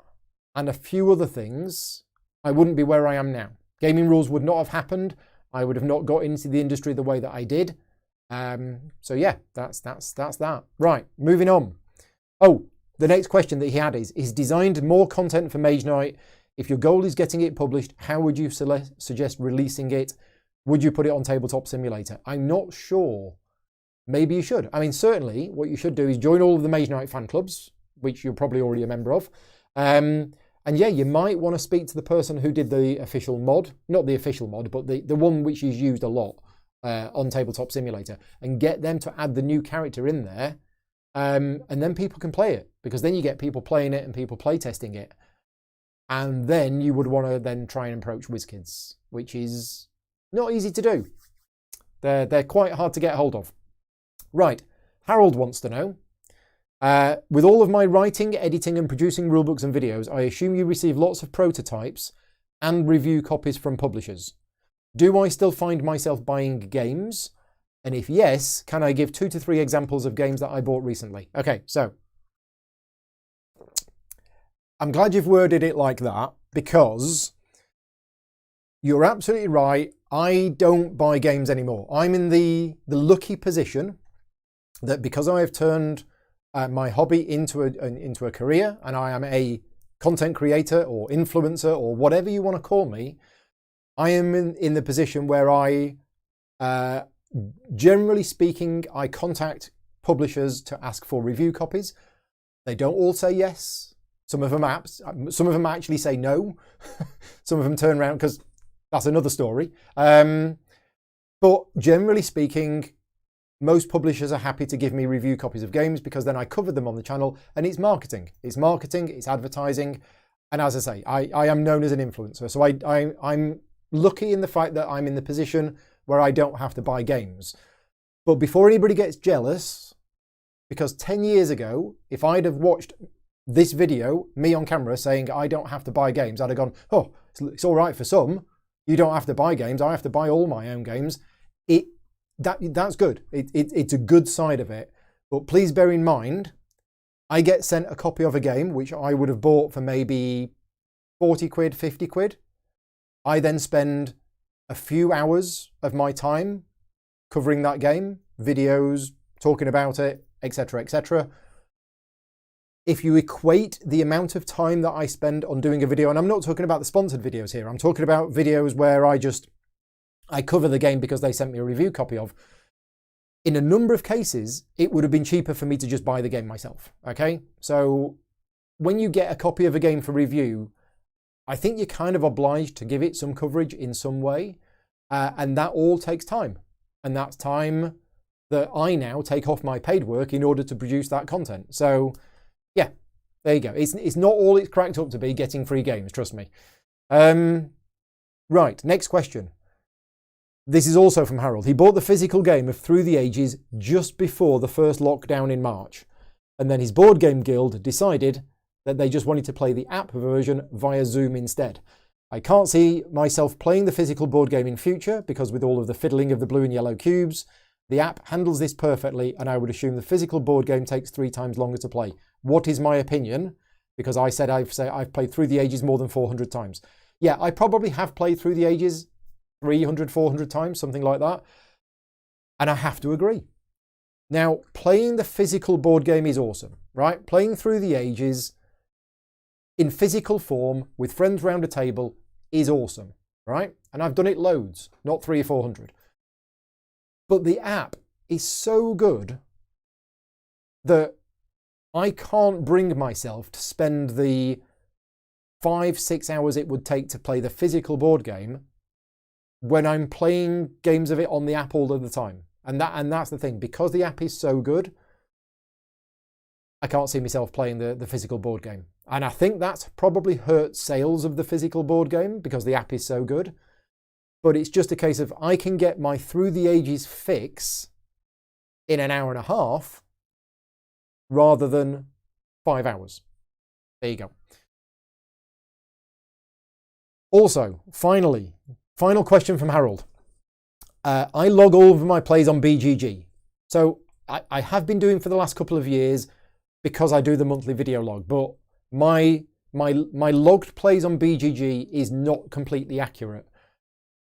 and a few other things, I wouldn't be where I am now. Gaming Rules would not have happened. I would have not got into the industry the way that I did. So yeah, that's that. Right, moving on. Oh, the next question that he had is designed more content for Mage Knight. If your goal is getting it published, how would you suggest releasing it? Would you put it on Tabletop Simulator? I'm not sure. Maybe you should. I mean, certainly what you should do is join all of the Mage Knight fan clubs, which you're probably already a member of. And yeah, you might want to speak to the person who did the official mod, not the official mod, but the one which is used a lot on Tabletop Simulator, and get them to add the new character in there. And then people can play it, because then you get people playing it and people playtesting it. And then you would want to then try and approach WizKids, which is not easy to do. They're quite hard to get hold of. Right, Harold wants to know, with all of my writing, editing and producing rulebooks and videos, I assume you receive lots of prototypes and review copies from publishers. Do I still find myself buying games? And if yes, can I give 2 to 3 examples of games that I bought recently? Okay, so I'm glad you've worded it like that, because you're absolutely right. I don't buy games anymore. I'm in the lucky position that because I have turned my hobby into a career, and I am a content creator or influencer or whatever you want to call me, I am in the position where I, generally speaking, I contact publishers to ask for review copies. They don't all say yes. Some of them actually say no. Some of them turn around, because that's another story. But generally speaking, most publishers are happy to give me review copies of games, because then I cover them on the channel, and it's marketing. It's marketing, it's advertising. And as I say, I am known as an influencer. So I'm lucky in the fact that I'm in the position where I don't have to buy games. But before anybody gets jealous, because 10 years ago, if I'd have watched this video, me on camera saying I don't have to buy games, I'd have gone, oh, it's all right for some. You don't have to buy games. I have to buy all my own games. That's good. It's a good side of it. But please bear in mind, I get sent a copy of a game which I would have bought for maybe 40 quid, 50 quid. I then spend a few hours of my time covering that game, videos, talking about it, etc., etc. If you equate the amount of time that I spend on doing a video, and I'm not talking about the sponsored videos here, I'm talking about videos where I cover the game because they sent me a review copy of. In a number of cases, it would have been cheaper for me to just buy the game myself, okay? So when you get a copy of a game for review, I think you're kind of obliged to give it some coverage in some way. And that all takes time. And that's time that I now take off my paid work in order to produce that content. So yeah, there you go. It's not all it's cracked up to be, getting free games, trust me. Right, next question. This is also from Harold. He bought the physical game of Through the Ages just before the first lockdown in March. And then his board game guild decided that they just wanted to play the app version via Zoom instead. I can't see myself playing the physical board game in future because with all of the fiddling of the blue and yellow cubes, the app handles this perfectly, and I would assume the physical board game takes 3 times longer to play. What is my opinion? Because I said I've played Through the Ages more than 400 times. Yeah, I probably have played Through the Ages 300, 400 times, something like that. And I have to agree. Now, playing the physical board game is awesome, right? Playing Through the Ages in physical form with friends round a table is awesome, right? And I've done it loads, not 300 or 400. But the app is so good that I can't bring myself to spend the 5-6 hours it would take to play the physical board game when I'm playing games of it on the app all of the time. And that's the thing. Because the app is so good, I can't see myself playing the physical board game. And I think that's probably hurt sales of the physical board game because the app is so good. But it's just a case of I can get my Through the Ages fix in an hour and a half rather than 5 hours. There you go. Also, final question from Harold. I log all of my plays on BGG. So I have been doing for the last couple of years because I do the monthly video log, but my logged plays on BGG is not completely accurate.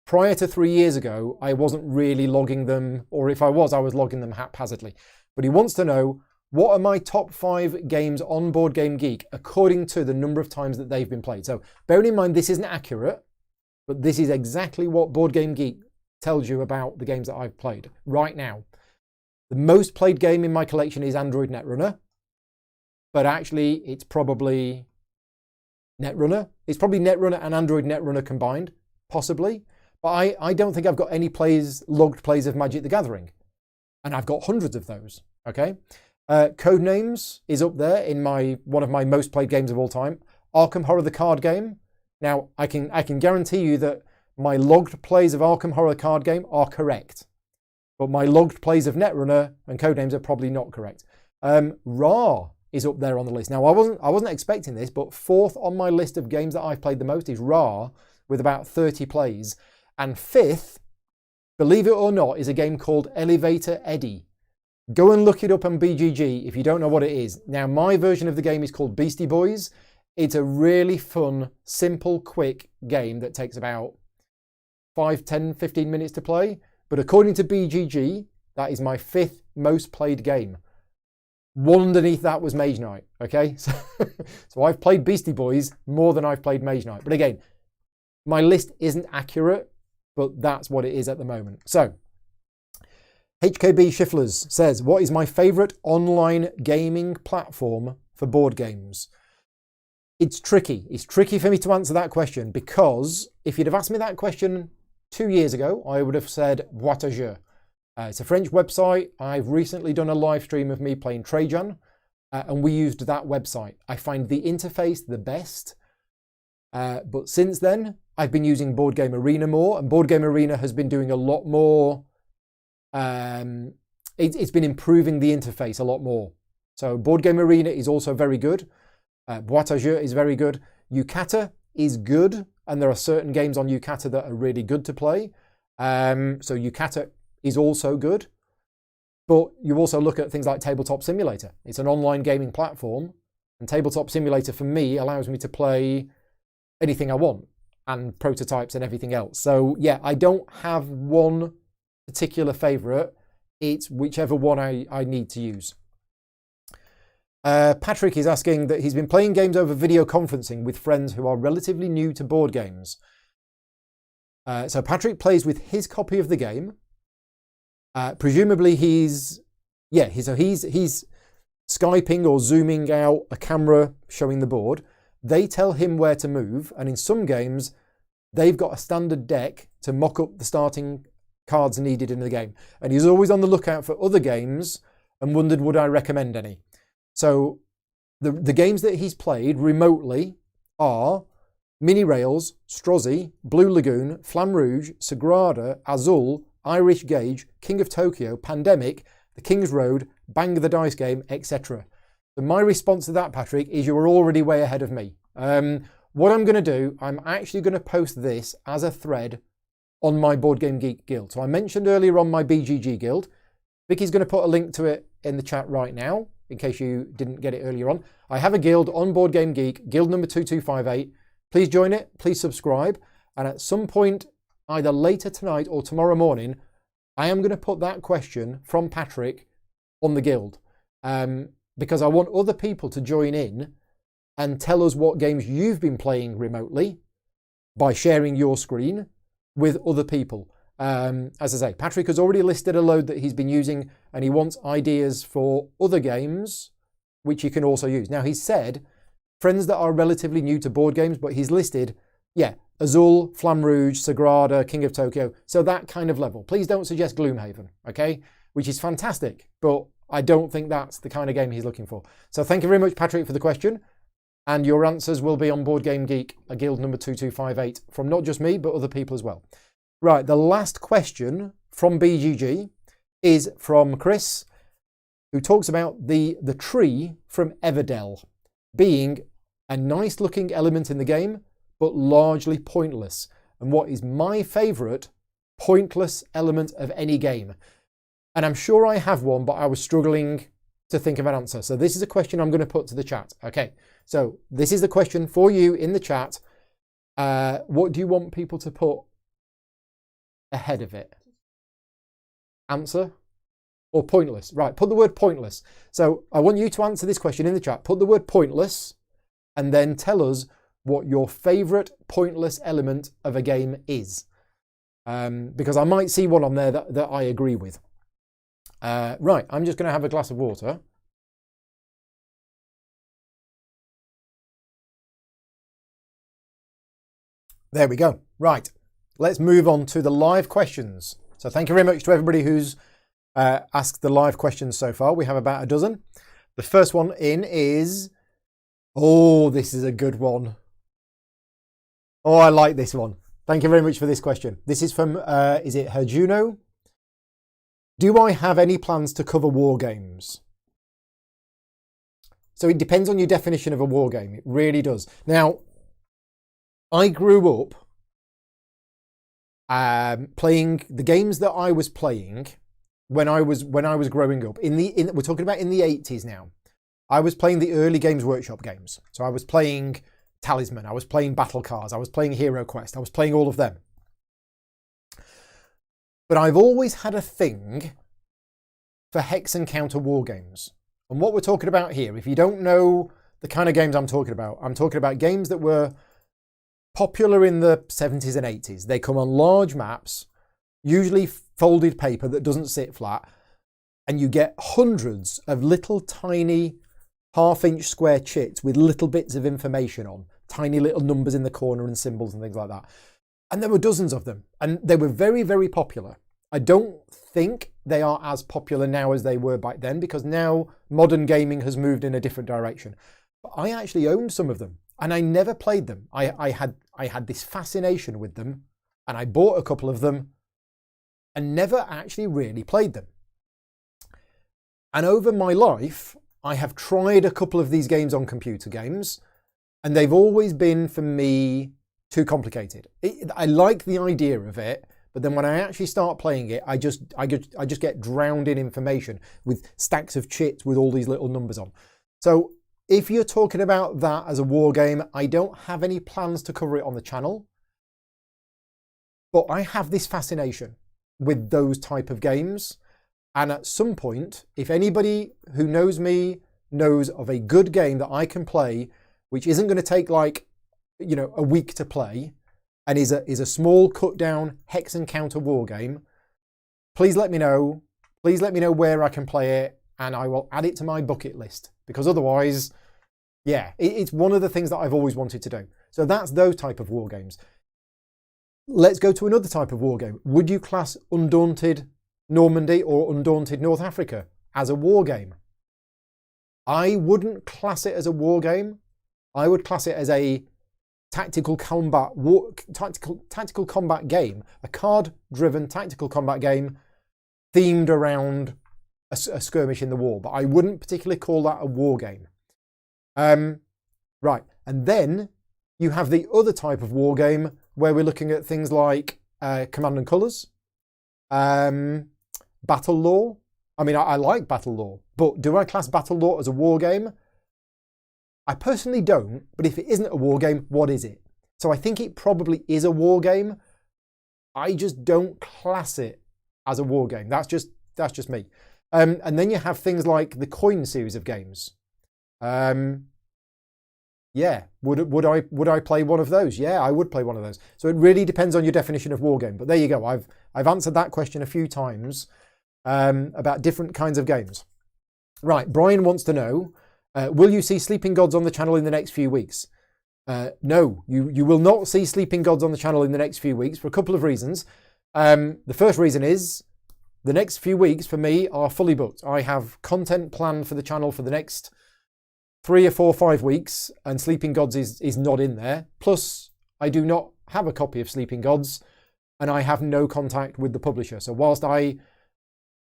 Prior to 3 years ago, I wasn't really logging them, or if I was logging them haphazardly. But he wants to know, what are my top 5 games on Board Game Geek according to the number of times that they've been played? So bearing in mind this isn't accurate, but this is exactly what Board Game Geek tells you about the games that I've played right now. The most played game in my collection is Android Netrunner, but actually it's probably Netrunner. It's probably Netrunner and Android Netrunner combined, possibly. But I don't think I've got any logged plays of Magic the Gathering. And I've got hundreds of those, okay? Codenames is up there in one of my most played games of all time. Arkham Horror the card game. Now, I can guarantee you that my logged plays of Arkham Horror card game are correct. But my logged plays of Netrunner and Codenames are probably not correct. Ra is up there on the list. Now, I wasn't expecting this, but 4th on my list of games that I've played the most is Ra with about 30 plays. And 5th, believe it or not, is a game called Elevator Eddie. Go and look it up on BGG if you don't know what it is. Now, my version of the game is called Beastie Boys. It's a really fun, simple, quick game that takes about 5, 10, 15 minutes to play. But according to BGG, that is my 5th most played game. One underneath that was Mage Knight, okay? So I've played Beastie Boys more than I've played Mage Knight. But again, my list isn't accurate, but that's what it is at the moment. So, HKB Schifflers says, what is my favourite online gaming platform for board games? It's tricky. It's tricky for me to answer that question because if you'd have asked me that question 2 years ago, I would have said Boîte à Jeux. It's a French website. I've recently done a live stream of me playing Trajan, and we used that website. I find the interface the best. But since then, I've been using Board Game Arena more, and Board Game Arena has been doing a lot more. It's been improving the interface a lot more. So Board Game Arena is also very good. Boîte à Jeux is very good. Yucata is good, and there are certain games on Yucata that are really good to play. So Yucata is also good. But you also look at things like Tabletop Simulator. It's an online gaming platform, and Tabletop Simulator for me allows me to play anything I want and prototypes and everything else. So yeah, I don't have one particular favourite. It's whichever one I need to use. Patrick is asking that he's been playing games over video conferencing with friends who are relatively new to board games. So Patrick plays with his copy of the game. Presumably he's Skyping or zooming out a camera showing the board. they tell him where to move, and in some games, they've got a standard deck to mock up the starting cards needed in the game. And he's always on the lookout for other games and wondered, would I recommend any? So the games that he's played remotely are Mini Rails, Strozzi, Blue Lagoon, Flamme Rouge, Sagrada, Azul, Irish Gauge, King of Tokyo, Pandemic, The King's Road, Bang the Dice Game, etc. So my response to that, Patrick, is you are already way ahead of me. What I'm going to do, I'm actually going to post this as a thread on my Board Game Geek Guild. So I mentioned earlier on my BGG Guild. Vicky's going to put a link to it in the chat right now, in case you didn't get it earlier on. I have a guild on Board Game Geek, guild number 2258. Please join it, please subscribe. And at some point, either later tonight or tomorrow morning, I am going to put that question from Patrick on the guild. Because I want other people to join in and tell us what games you've been playing remotely by sharing your screen with other people. As I say, Patrick has already listed a load that he's been using, and he wants ideas for other games which you can also use. Now, he's said friends that are relatively new to board games, but he's listed, Azul, Flamme Rouge, Sagrada, King of Tokyo. So that kind of level. Please don't suggest Gloomhaven, okay? Which is fantastic, but I don't think that's the kind of game he's looking for. So thank you very much, Patrick, for the question. And your answers will be on Board Game Geek, a guild number 2258, from not just me, but other people as well. Right, the last question from BGG is from Chris, who talks about the tree from Everdell being a nice looking element in the game, but largely pointless. And what is my favourite pointless element of any game? And I'm sure I have one, but I was struggling to think of an answer. So this is a question I'm going to put to the chat. Okay, so this is the question for you in the chat. What do you want people to put ahead of it? Answer or pointless? Right, put the word pointless. So I want you to answer this question in the chat. Put the word pointless and then tell us what your favourite pointless element of a game is. Because I might see one on there that I agree with. Right, I'm just going to have a glass of water. There we go. Right, let's move on to the live questions. So thank you very much to everybody who's asked the live questions so far. We have about a dozen. The first one in is, oh, this is a good one. Oh, I like this one. Thank you very much for this question. This is from, is it Herjuno? Do I have any plans to cover war games? So it depends on your definition of a war game. It really does. Now, I grew up playing the games that I was playing when I was growing up. We're talking about in the 80s now. I was playing the early Games Workshop games. So I was playing Talisman, I was playing Battle Cards, I was playing Hero Quest, I was playing all of them. But I've always had a thing for hex and counter war games. And what we're talking about here, if you don't know the kind of games I'm talking about games that were popular in the 70s and 80s. They come on large maps, usually folded paper that doesn't sit flat, and you get hundreds of little tiny half-inch square chits with little bits of information on, tiny little numbers in the corner and symbols and things like that. And there were dozens of them, and they were very, very popular. I don't think they are as popular now as they were back then, because now modern gaming has moved in a different direction. But I actually owned some of them, and I never played them. I had this fascination with them, and I bought a couple of them and never actually really played them. And over my life, I have tried a couple of these games on computer games, and they've always been, for me, too complicated. I like the idea of it, but then when I actually start playing it, I just get drowned in information with stacks of chits with all these little numbers on. So if you're talking about that as a war game, I don't have any plans to cover it on the channel, but I have this fascination with those type of games. And at some point, if anybody who knows me knows of a good game that I can play, which isn't going to take like, a week to play, and is a small cut down hex and counter war game, please let me know. Please let me know where I can play it, and I will add it to my bucket list, because otherwise Yeah, it's one of the things that I've always wanted to do. So that's those type of war games. Let's go to another type of war game. Would you class Undaunted Normandy or Undaunted North Africa as a war game? I wouldn't class it as a war game. I would class it as a tactical combat game, a card-driven tactical combat game themed around a skirmish in the war. But I wouldn't particularly call that a war game. Right, and then you have the other type of war game where we're looking at things like Command and Colours, Battle Law. I mean, I like Battle Law, but do I class Battle Law as a war game? I personally don't, but if it isn't a war game, what is it? So I think it probably is a war game. I just don't class it as a war game. That's just me. And then you have things like the Coin series of games. Yeah, would I play one of those? Yeah, I would play one of those. So it really depends on your definition of war game. But there you go. I've answered that question a few times about different kinds of games. Right, Brian wants to know, will you see Sleeping Gods on the channel in the next few weeks? No, you will not see Sleeping Gods on the channel in the next few weeks for a couple of reasons. The first reason is the next few weeks for me are fully booked. I have content planned for the channel for the next 3 or 4 or 5 weeks, and Sleeping Gods is not in there. Plus, I do not have a copy of Sleeping Gods, and I have no contact with the publisher. So whilst I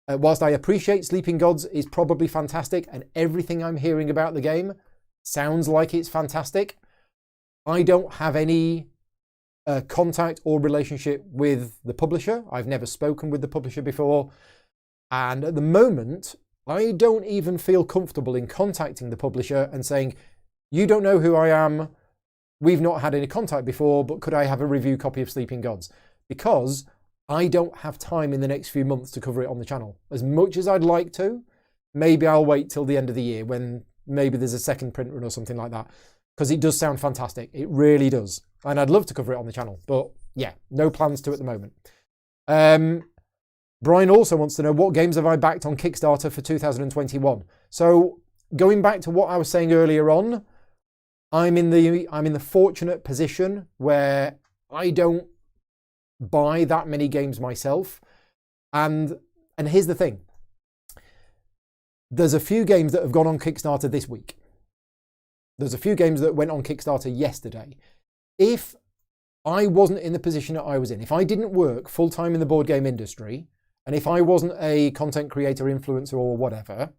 appreciate Sleeping Gods is probably fantastic, and everything I'm hearing about the game sounds like it's fantastic, I don't have any contact or relationship with the publisher. I've never spoken with the publisher before, and at the moment, I don't even feel comfortable in contacting the publisher and saying, you don't know who I am, we've not had any contact before, but could I have a review copy of Sleeping Gods? Because I don't have time in the next few months to cover it on the channel. As much as I'd like to, maybe I'll wait till the end of the year when maybe there's a second print run or something like that. Because it does sound fantastic. It really does. And I'd love to cover it on the channel. But yeah, no plans to at the moment. Brian also wants to know, what games have I backed on Kickstarter for 2021? So going back to what I was saying earlier on, I'm in the fortunate position where I don't buy that many games myself. And here's the thing. There's a few games that have gone on Kickstarter this week. There's a few games that went on Kickstarter yesterday. If I wasn't in the position that I was in, if I didn't work full-time in the board game industry, and if I wasn't a content creator, influencer, or whatever,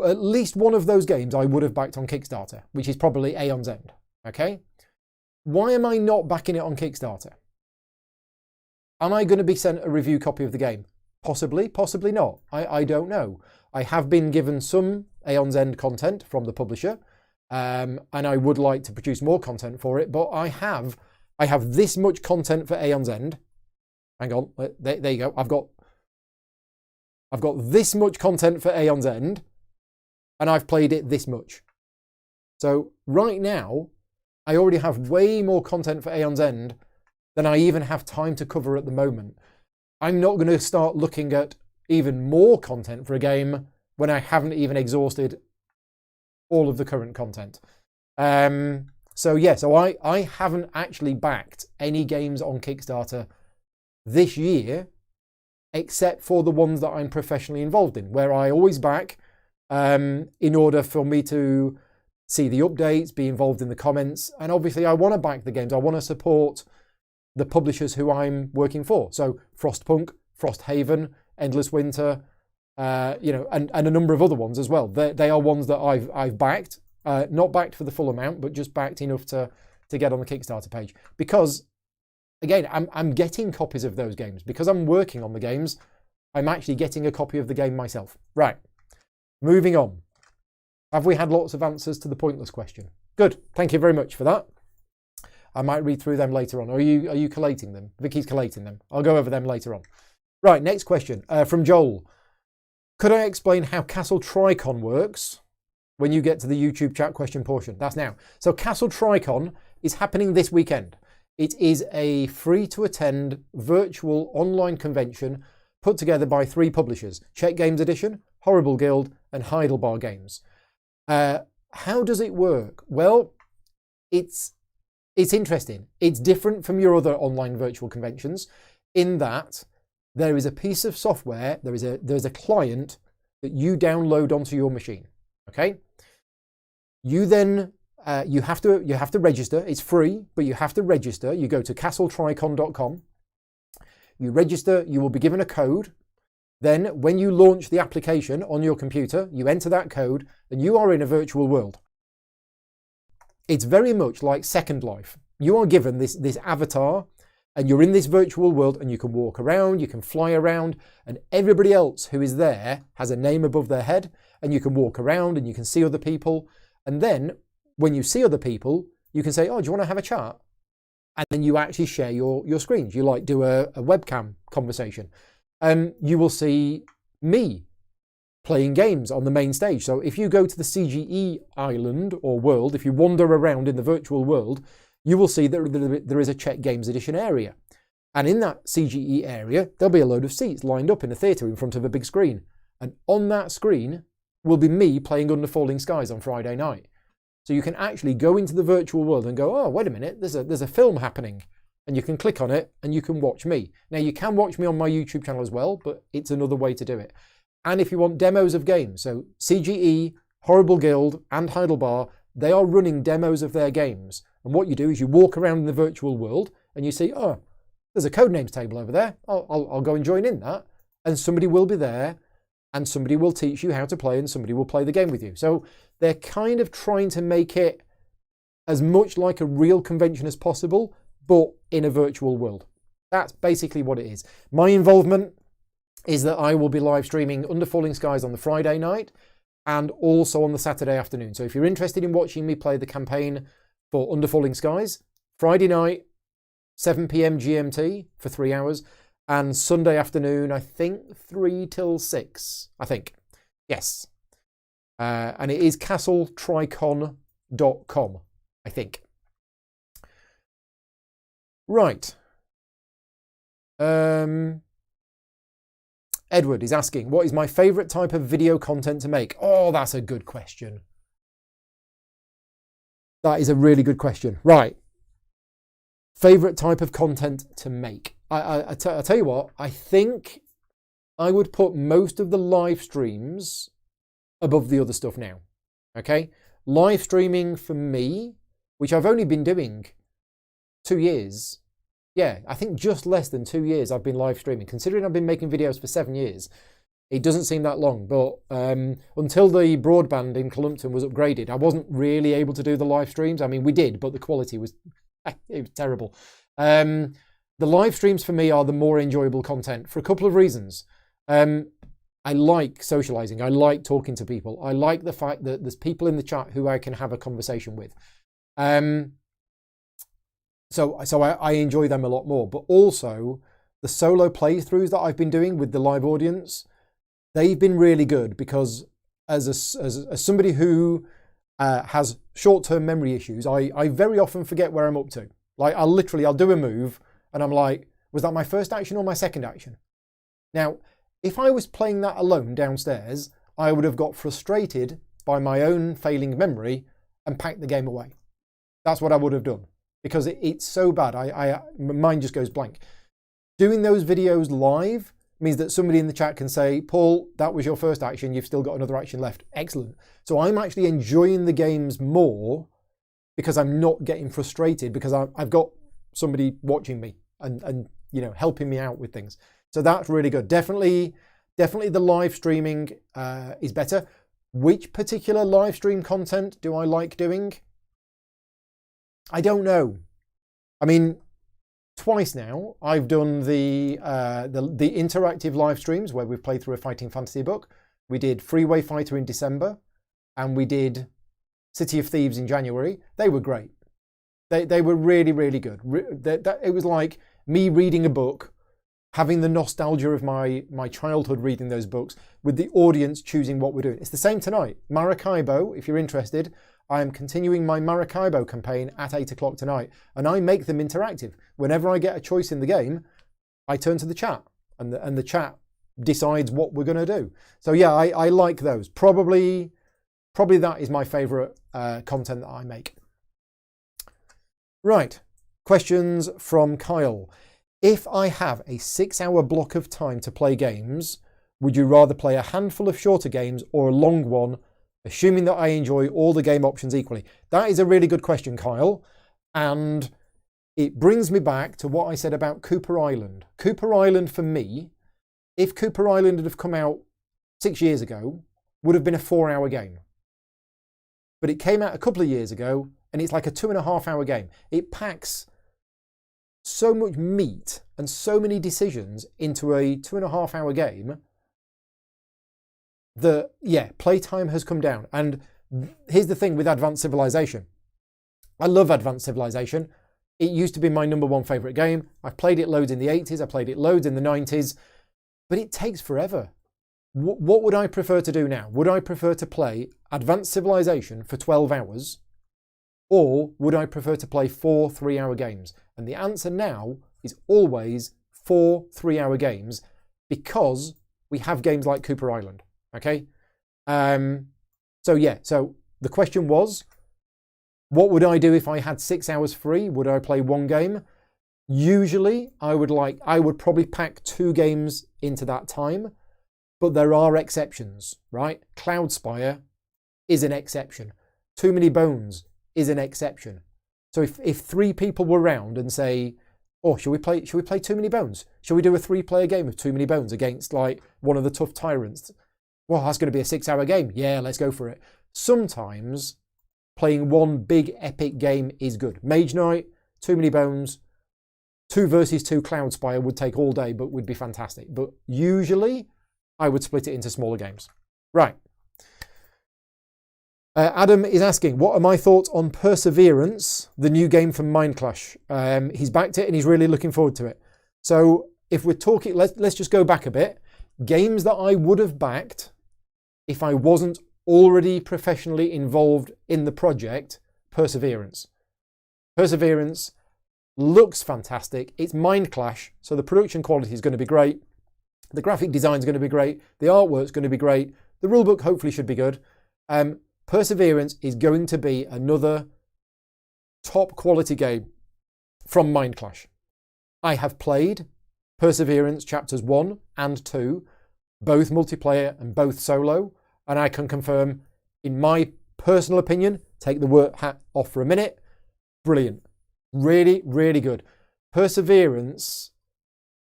at least one of those games I would have backed on Kickstarter, which is probably Aeon's End. Okay? Why am I not backing it on Kickstarter? Am I going to be sent a review copy of the game? Possibly, possibly not. I don't know. I have been given some Aeon's End content from the publisher, and I would like to produce more content for it, but I have this much content for Aeon's End. Hang on, there you go. I've got this much content for Aeon's End, and I've played it this much. So right now, I already have way more content for Aeon's End than I even have time to cover at the moment. I'm not going to start looking at even more content for a game when I haven't even exhausted all of the current content. So I haven't actually backed any games on Kickstarter this year, except for the ones that I'm professionally involved in, where I always back in order for me to see the updates, be involved in the comments, and obviously I want to back the games. I want to support the publishers who I'm working for. So Frostpunk, Frosthaven, Endless Winter, and a number of other ones as well. They are ones that I've backed, not backed for the full amount, but just backed enough to get on the Kickstarter page. Because again, I'm getting copies of those games. Because I'm working on the games, I'm actually getting a copy of the game myself. Right, moving on. Have we had lots of answers to the pointless question? Good, thank you very much for that. I might read through them later on. Are you collating them? Vicky's collating them. I'll go over them later on. Right, next question from Joel. Could I explain how Castle Tricon works when you get to the YouTube chat question portion? That's now. So Castle Tricon is happening this weekend. It is a free-to-attend virtual online convention put together by 3 publishers: Czech Games Edition, Horrible Guild, and Heidelbar Games. How does it work? Well, it's interesting. It's different from your other online virtual conventions in that there is a piece of software, there's a client that you download onto your machine. Okay. You then you have to register. It's free, but you have to register. You go to castletricon.com. You register. You will be given a code. Then, when you launch the application on your computer, you enter that code, and you are in a virtual world. It's very much like Second Life. You are given this avatar, and you're in this virtual world, and you can walk around, you can fly around, and everybody else who is there has a name above their head, and you can walk around, and you can see other people. And then, when you see other people, you can say, oh, do you want to have a chat? And then you actually share your screens. You like do a webcam conversation. You will see me playing games on the main stage. So if you go to the CGE island or world, if you wander around in the virtual world, you will see that there is a Czech Games Edition area. And in that CGE area, there'll be a load of seats lined up in a theatre in front of a big screen. And on that screen will be me playing Under Falling Skies on Friday night. So you can actually go into the virtual world and go, oh, wait a minute, there's a film happening. And you can click on it and you can watch me. Now, you can watch me on my YouTube channel as well, but it's another way to do it. And if you want demos of games, so CGE, Horrible Guild, and Heidelbar, they are running demos of their games. And what you do is you walk around in the virtual world and you see, oh, there's a Codenames table over there. I'll go and join in that. And somebody will be there and somebody will teach you how to play and somebody will play the game with you. So they're kind of trying to make it as much like a real convention as possible, but in a virtual world. That's basically what it is. My involvement is that I will be live streaming Under Falling Skies on the Friday night and also on the Saturday afternoon. So if you're interested in watching me play the campaign for Under Falling Skies, Friday night, 7 p.m. GMT for 3 hours, and Sunday afternoon, I think 3 till 6, I think. Yes. And it is castletricon.com, I think. Right. Edward is asking, what is my favourite type of video content to make? Oh, that's a good question. That is a really good question. Right. Favourite type of content to make? I'll tell you what, I think I would put most of the live streams above the other stuff now. Okay? Live streaming for me, which I've only been doing 2 years. Yeah, I think just less than 2 years I've been live streaming. Considering I've been making videos for 7 years, it doesn't seem that long. But until the broadband in Clumpton was upgraded, I wasn't really able to do the live streams. I mean, we did, but the quality was, it was terrible. The live streams for me are the more enjoyable content for a couple of reasons. I like socializing. I like talking to people. I like the fact that there's people in the chat who I can have a conversation with. So I enjoy them a lot more. But also the solo playthroughs that I've been doing with the live audience, they've been really good because as somebody who has short-term memory issues, I very often forget where I'm up to. Like I'll do a move and I'm like, was that my first action or my second action? Now, if I was playing that alone downstairs, I would have got frustrated by my own failing memory and packed the game away. That's what I would have done because it's so bad. My mind just goes blank. Doing those videos live means that somebody in the chat can say, Paul, that was your first action. You've still got another action left. Excellent. So I'm actually enjoying the games more because I'm not getting frustrated because I've got somebody watching me and you know helping me out with things. So that's really good. Definitely the live streaming is better. Which particular live stream content do I like doing? I don't know. I mean, twice now I've done the interactive live streams where we've played through a fighting fantasy book. We did Freeway Fighter in December and we did City of Thieves in January. They were great. They were really, really good. It was like me reading a book, having the nostalgia of my childhood reading those books, with the audience choosing what we're doing. It's the same tonight. Maracaibo, if you're interested, I am continuing my Maracaibo campaign at 8 o'clock tonight, and I make them interactive. Whenever I get a choice in the game, I turn to the chat, and the chat decides what we're going to do. So yeah, I like those. Probably Probably that is my favourite content that I make. Right, questions from Kyle. If I have a 6-hour block of time to play games, would you rather play a handful of shorter games or a long one, assuming that I enjoy all the game options equally? That is a really good question, Kyle. And it brings me back to what I said about Cooper Island. Cooper Island, for me, if Cooper Island had have come out 6 years ago, would have been a 4-hour game. But it came out a couple of years ago, and it's like a 2.5-hour game. It packs so much meat and so many decisions into a 2.5-hour game that, yeah, playtime has come down. And here's the thing with Advanced Civilization. I love Advanced Civilization. It used to be my #1 favourite game. I've played it loads in the 80s. I played it loads in the 90s. But it takes forever. What would I prefer to do now? Would I prefer to play Advanced Civilization for 12 hours? Or would I prefer to play 4 3-hour games? And the answer now is always 4 3-hour games, because we have games like Cooper Island. Okay? So the question was, what would I do if I had 6 hours free? Would I play one game? Usually I would probably pack 2 games into that time, but there are exceptions, right? Cloudspire is an exception. Too Many Bones is an exception. So if 3 people were around and say, oh, should we play Too Many Bones? Shall we do a 3-player game of Too Many Bones against like one of the tough tyrants? Well, that's going to be a 6-hour game. Yeah, let's go for it. Sometimes playing one big epic game is good. Mage Knight, Too Many Bones, 2 versus 2 Cloudspire would take all day, but would be fantastic. But usually I would split it into smaller games. Right. Adam is asking, what are my thoughts on Perseverance, the new game from Mindclash? He's backed it and he's really looking forward to it. So if we're talking, let's just go back a bit. Games that I would have backed if I wasn't already professionally involved in the project, Perseverance. Perseverance looks fantastic. It's Mindclash, so the production quality is going to be great. The graphic design is going to be great. The artwork is going to be great. The rulebook hopefully should be good. Perseverance is going to be another top quality game from Mindclash. I have played Perseverance chapters 1 and 2, both multiplayer and both solo, and I can confirm, in my personal opinion, take the word hat off for a minute, brilliant. Really, really good. Perseverance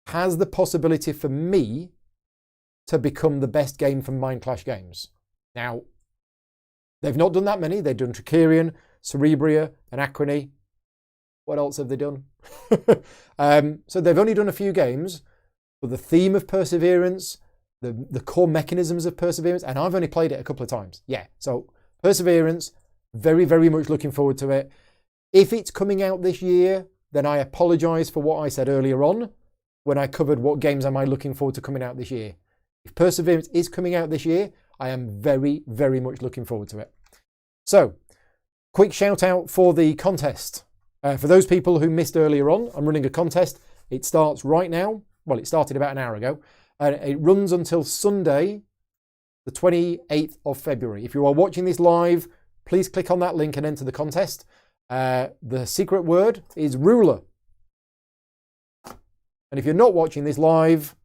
has the possibility for me to become the best game from Mindclash Games. Now, they've not done that many. They've done Trickerion, Cerebria, and Acrony. What else have they done? So they've only done a few games, but the theme of Perseverance, the core mechanisms of Perseverance, and I've only played it a couple of times. Yeah, so Perseverance, very, very much looking forward to it. If it's coming out this year, then I apologise for what I said earlier on when I covered what games am I looking forward to coming out this year. If Perseverance is coming out this year, I am very, very much looking forward to it. So, quick shout out for the contest. For those people who missed earlier on, I'm running a contest. It starts right now. Well, it started about an hour ago. And it runs until Sunday, the 28th of February. If you are watching this live, please click on that link and enter the contest. The secret word is ruler. And if you're not watching this live,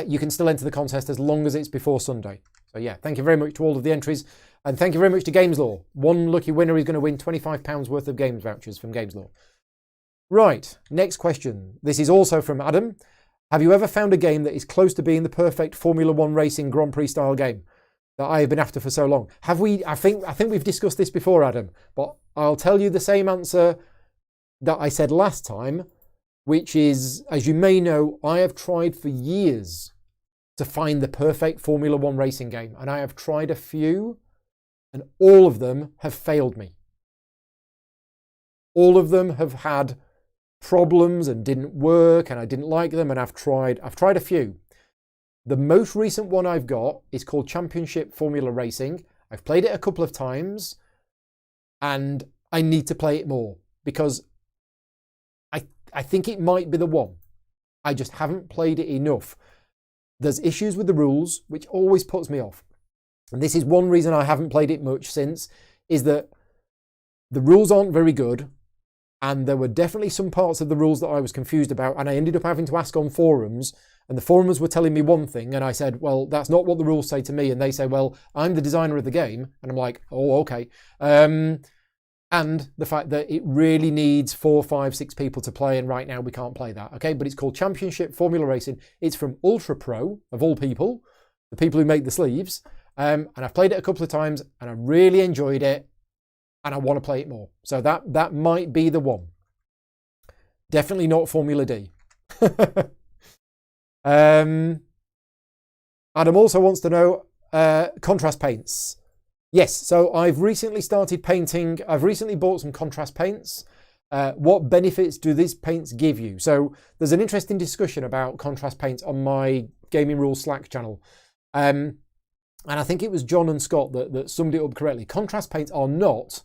you can still enter the contest as long as it's before Sunday. So yeah, thank you very much to all of the entries. And thank you very much to GamesLaw. One lucky winner is going to win £25 worth of games vouchers from GamesLaw. Right, next question. This is also from Adam. Have you ever found a game that is close to being the perfect Formula One racing Grand Prix style game that I have been after for so long? Have we? I think we've discussed this before, Adam, but I'll tell you the same answer that I said last time, which is, as you may know, I have tried for years to find the perfect Formula One racing game, and I have tried a few, and all of them have failed me. All of them have had problems and didn't work, and I didn't like them, and I've tried a few. The most recent one I've got is called Championship Formula Racing. I've played it a couple of times, and I need to play it more because I think it might be the one. I just haven't played it enough. There's issues with the rules, which always puts me off. and this is one reason I haven't played it much since, is that the rules aren't very good, and there were definitely some parts of the rules that I was confused about, and I ended up having to ask on forums, and the forums were telling me one thing, and I said, well, that's not what the rules say to me, and they say, well, I'm the designer of the game, and I'm like, oh, okay. And the fact that it really needs 4, 5, 6 people to play, and right now we can't play that, okay? But it's called Championship Formula Racing. It's from Ultra Pro, of all people, the people who make the sleeves, and I've played it a couple of times, and I really enjoyed it, and I want to play it more. So that might be the one. Definitely not Formula D. Adam also wants to know contrast paints. Yes, so I've recently started painting. I've recently bought some contrast paints. What benefits do these paints give you? So there's an interesting discussion about contrast paints on my Gaming Rules Slack channel. And I think it was John and Scott that summed it up correctly. Contrast paints are not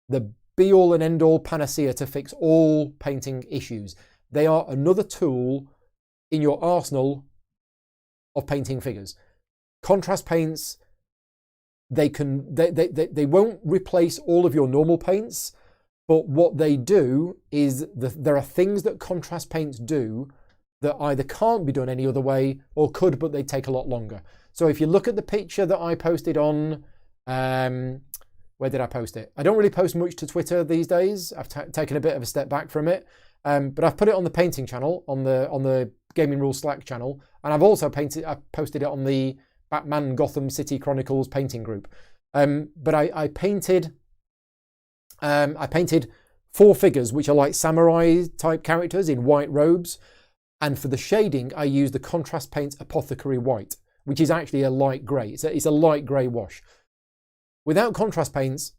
the be-all and end-all panacea to fix all painting issues. They are another tool in your arsenal of painting figures. Contrast paints, they won't replace all of your normal paints, but what they do is there are things that contrast paints do that either can't be done any other way or could, but they take a lot longer. So if you look at the picture that I posted on, where did I post it? I don't really post much to Twitter these days. I've taken a bit of a step back from it, but I've put it on the painting channel, on the Gaming Rules Slack channel, and I've also posted it on the Batman Gotham City Chronicles painting group. But I painted 4 figures which are like samurai type characters in white robes, and for the shading I used the contrast paints Apothecary White, which is actually a light grey. It's a light grey wash. Without contrast paints,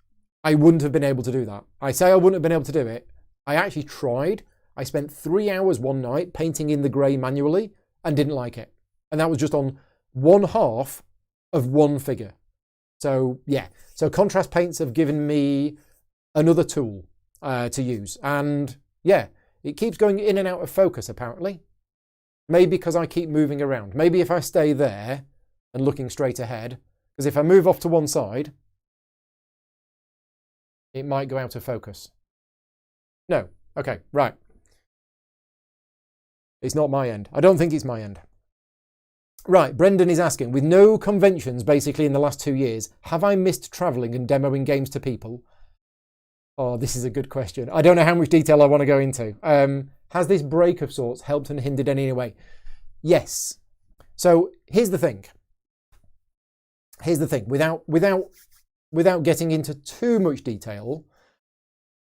I wouldn't have been able to do that. I say I wouldn't have been able to do it. I actually tried. I spent 3 hours one night painting in the grey manually and didn't like it. And that was just on 1/2 of one figure. So yeah, so contrast paints have given me another tool to use. And yeah, it keeps going in and out of focus apparently. Maybe because I keep moving around. Maybe if I stay there and looking straight ahead, because if I move off to one side, it might go out of focus. No. Okay, right. It's not my end. I don't think it's my end. Right, Brendan is asking, with no conventions basically in the last 2 years, have I missed travelling and demoing games to people? Oh, this is a good question. I don't know how much detail I want to go into. Has this break of sorts helped and hindered in any way? Yes. So here's the thing. Without getting into too much detail,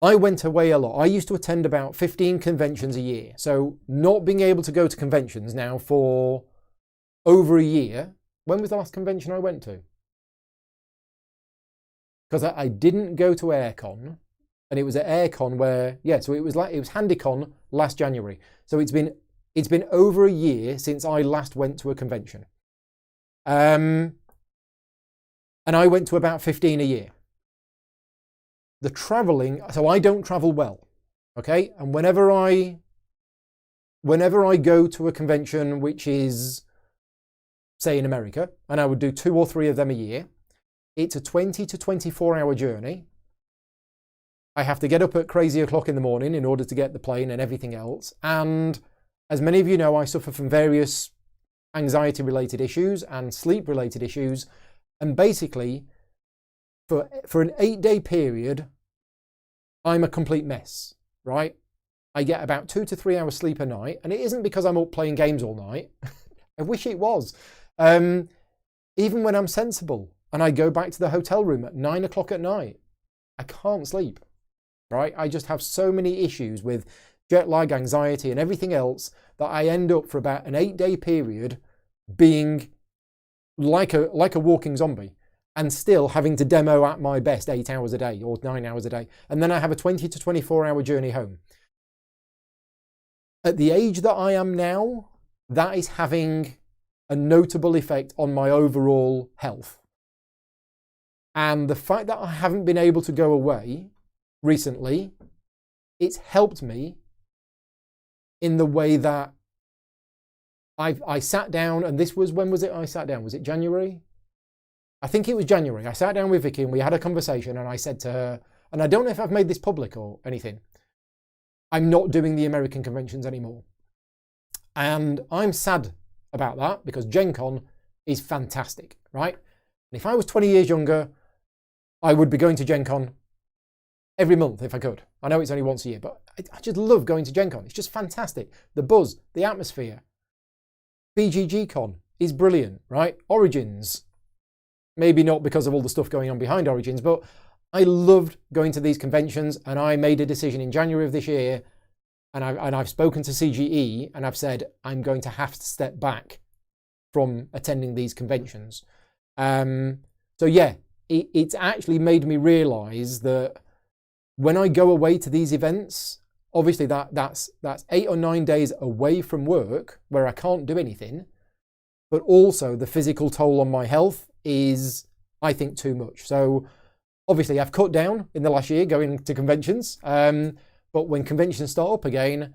I went away a lot. I used to attend about 15 conventions a year. So not being able to go to conventions now for over a year. When was the last convention I went to? Because I didn't go to Aircon, and it was at Aircon where, yeah, so it was HandyCon last January. So it's been over a year since I last went to a convention. And I went to about 15 a year. The traveling, so I don't travel well, okay? And whenever I go to a convention which is, say, in America, and I would do 2 or 3 of them a year, it's a 20 to 24 hour journey. I have to get up at crazy o'clock in the morning in order to get the plane and everything else. And as many of you know, I suffer from various anxiety-related issues and sleep-related issues. And basically, for an 8-day period, I'm a complete mess, right? I get about 2 to 3 hours sleep a night. And it isn't because I'm up playing games all night. I wish it was. Even when I'm sensible and I go back to the hotel room at 9 o'clock at night, I can't sleep, right? I just have so many issues with jet lag, anxiety and everything else that I end up for about an 8-day period being like a walking zombie and still having to demo at my best 8 hours a day or 9 hours a day. And then I have a 20 to 24 hour journey home. At the age that I am now, that is having a notable effect on my overall health. And the fact that I haven't been able to go away recently, it's helped me in the way that I sat down, and this was, when was it I sat down? Was it January? I think it was January, I sat down with Vicky and we had a conversation and I said to her, and I don't know if I've made this public or anything, I'm not doing the American conventions anymore. And I'm sad about that because Gen Con is fantastic, right? And if I was 20 years younger, I would be going to Gen Con every month if I could. I know it's only once a year, but I just love going to Gen Con. It's just fantastic. The buzz, the atmosphere. BGG Con is brilliant, right? Origins, maybe not because of all the stuff going on behind Origins, but I loved going to these conventions, and I made a decision in January of this year, and I've spoken to CGE, and I've said I'm going to have to step back from attending these conventions. So yeah, it's actually made me realise that when I go away to these events, obviously that's 8 or 9 days away from work where I can't do anything, but also the physical toll on my health is, I think, too much. So obviously I've cut down in the last year going to conventions, but when conventions start up again,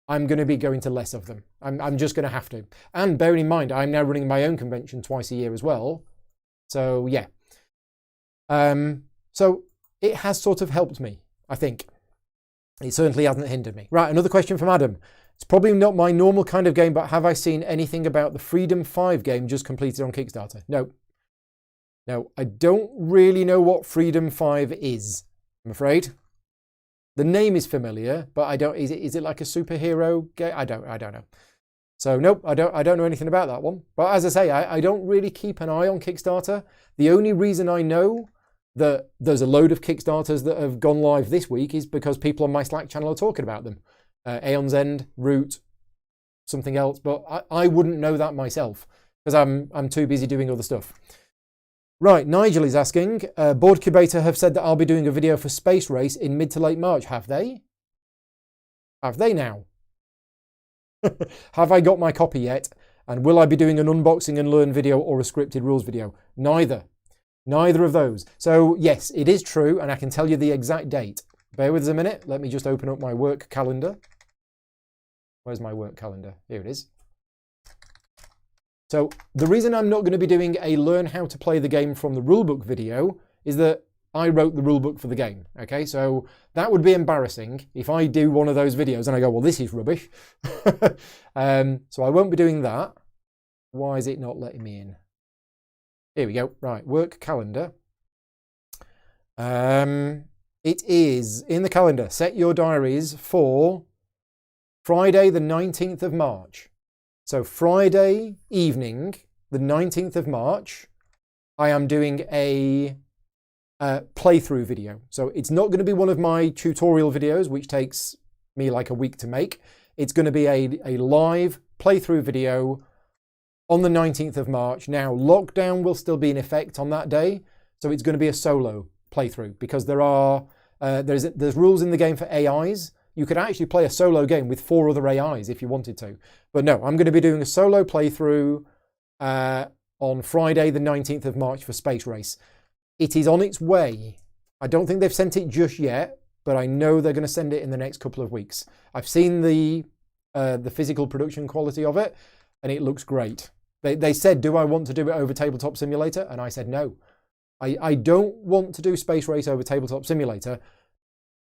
I'm going to be going to less of them. I'm just going to have to. And bearing in mind, I'm now running my own convention twice a year as well. So yeah. So it has sort of helped me, I think. It certainly hasn't hindered me. Right, another question from Adam. It's probably not my normal kind of game, but have I seen anything about the Freedom 5 game just completed on Kickstarter? No. No, I don't really know what Freedom 5 is, I'm afraid. The name is familiar, but I don't. Is it like a superhero game? I don't know. So nope, I don't know anything about that one. But as I say, I don't really keep an eye on Kickstarter. The only reason I know that there's a load of Kickstarters that have gone live this week is because people on my Slack channel are talking about them. Aeon's End, Root, something else, but I wouldn't know that myself because I'm too busy doing other stuff. Right, Nigel is asking, Boardcubator have said that I'll be doing a video for Space Race in mid to late March. Have they? Have they now? Have I got my copy yet? And will I be doing an unboxing and learn video or a scripted rules video? Neither. Neither of those. So yes, it is true, and I can tell you the exact date. Bear with us a minute. Let me just open up my work calendar. Where's my work calendar? Here it is. So the reason I'm not going to be doing a learn how to play the game from the rulebook video is that I wrote the rulebook for the game. Okay, so that would be embarrassing if I do one of those videos and I go, well, this is rubbish. So I won't be doing that. Why is it not letting me in? Here we go. Right, work calendar. It is in the calendar. Set your diaries for Friday, the 19th of March. So Friday evening, the 19th of March, I am doing a playthrough video. So it's not going to be one of my tutorial videos, which takes me like a week to make. It's going to be a live playthrough video on the 19th of March. Now, lockdown will still be in effect on that day, so it's going to be a solo playthrough because there's rules in the game for AIs. You could actually play a solo game with 4 other AIs if you wanted to. But no, I'm going to be doing a solo playthrough on Friday, the 19th of March for Space Race. It is on its way. I don't think they've sent it just yet, but I know they're going to send it in the next couple of weeks. I've seen the physical production quality of it, and it looks great. They said, do I want to do it over Tabletop Simulator? And I said, no. I don't want to do Space Race over Tabletop Simulator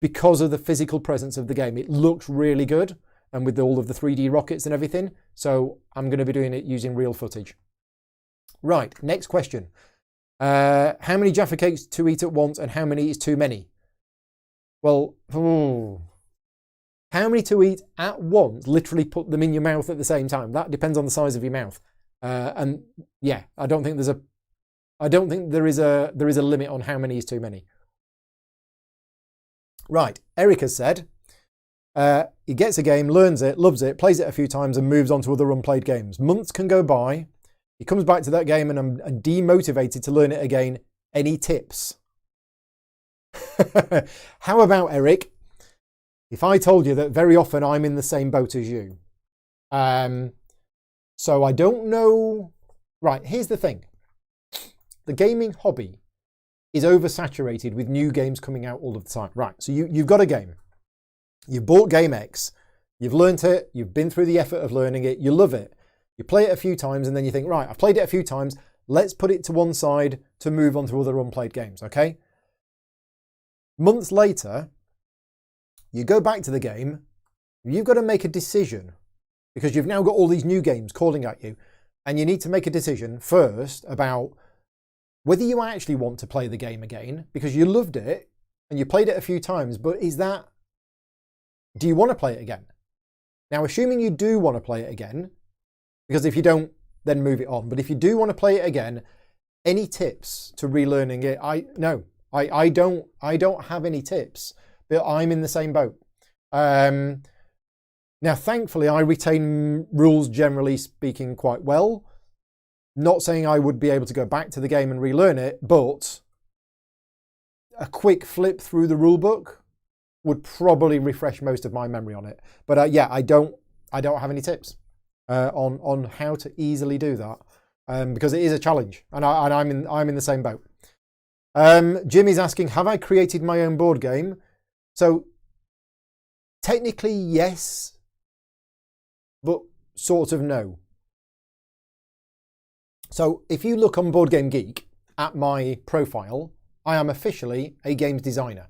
because of the physical presence of the game. It looks really good, and with all of the 3D rockets and everything. So I'm going to be doing it using real footage. Right, next question. How many Jaffa cakes to eat at once and how many is too many? Well, how many to eat at once? Literally put them in your mouth at the same time. That depends on the size of your mouth. And yeah, I don't think there is a limit on how many is too many. Right, Eric has said he gets a game, learns it, loves it, plays it a few times and moves on to other unplayed games. Months can go by. He comes back to that game and I'm demotivated to learn it again. Any tips? How about, Eric, if I told you that very often I'm in the same boat as you? So I don't know. Right, here's the thing. The gaming hobby is oversaturated with new games coming out all of the time. Right, so you've got a game. You've bought Game X. You've learnt it. You've been through the effort of learning it. You love it. You play it a few times and then you think, right, I've played it a few times. Let's put it to one side to move on to other unplayed games, okay? Months later, you go back to the game, you've got to make a decision because you've now got all these new games calling at you, and you need to make a decision first about whether you actually want to play the game again because you loved it and you played it a few times, but do you want to play it again? Now, assuming you do want to play it again, because if you don't, then move it on. But if you do want to play it again, any tips to relearning it? I don't have any tips, but I'm in the same boat. Now, thankfully, I retain rules, generally speaking, quite well. Not saying I would be able to go back to the game and relearn it, but a quick flip through the rule book would probably refresh most of my memory on it. But yeah, I don't have any tips on how to easily do that because it is a challenge, and I'm in the same boat. Jimmy's asking, have I created my own board game? So technically yes, but sort of no. So if you look on Board Game Geek at my profile, I am officially a games designer.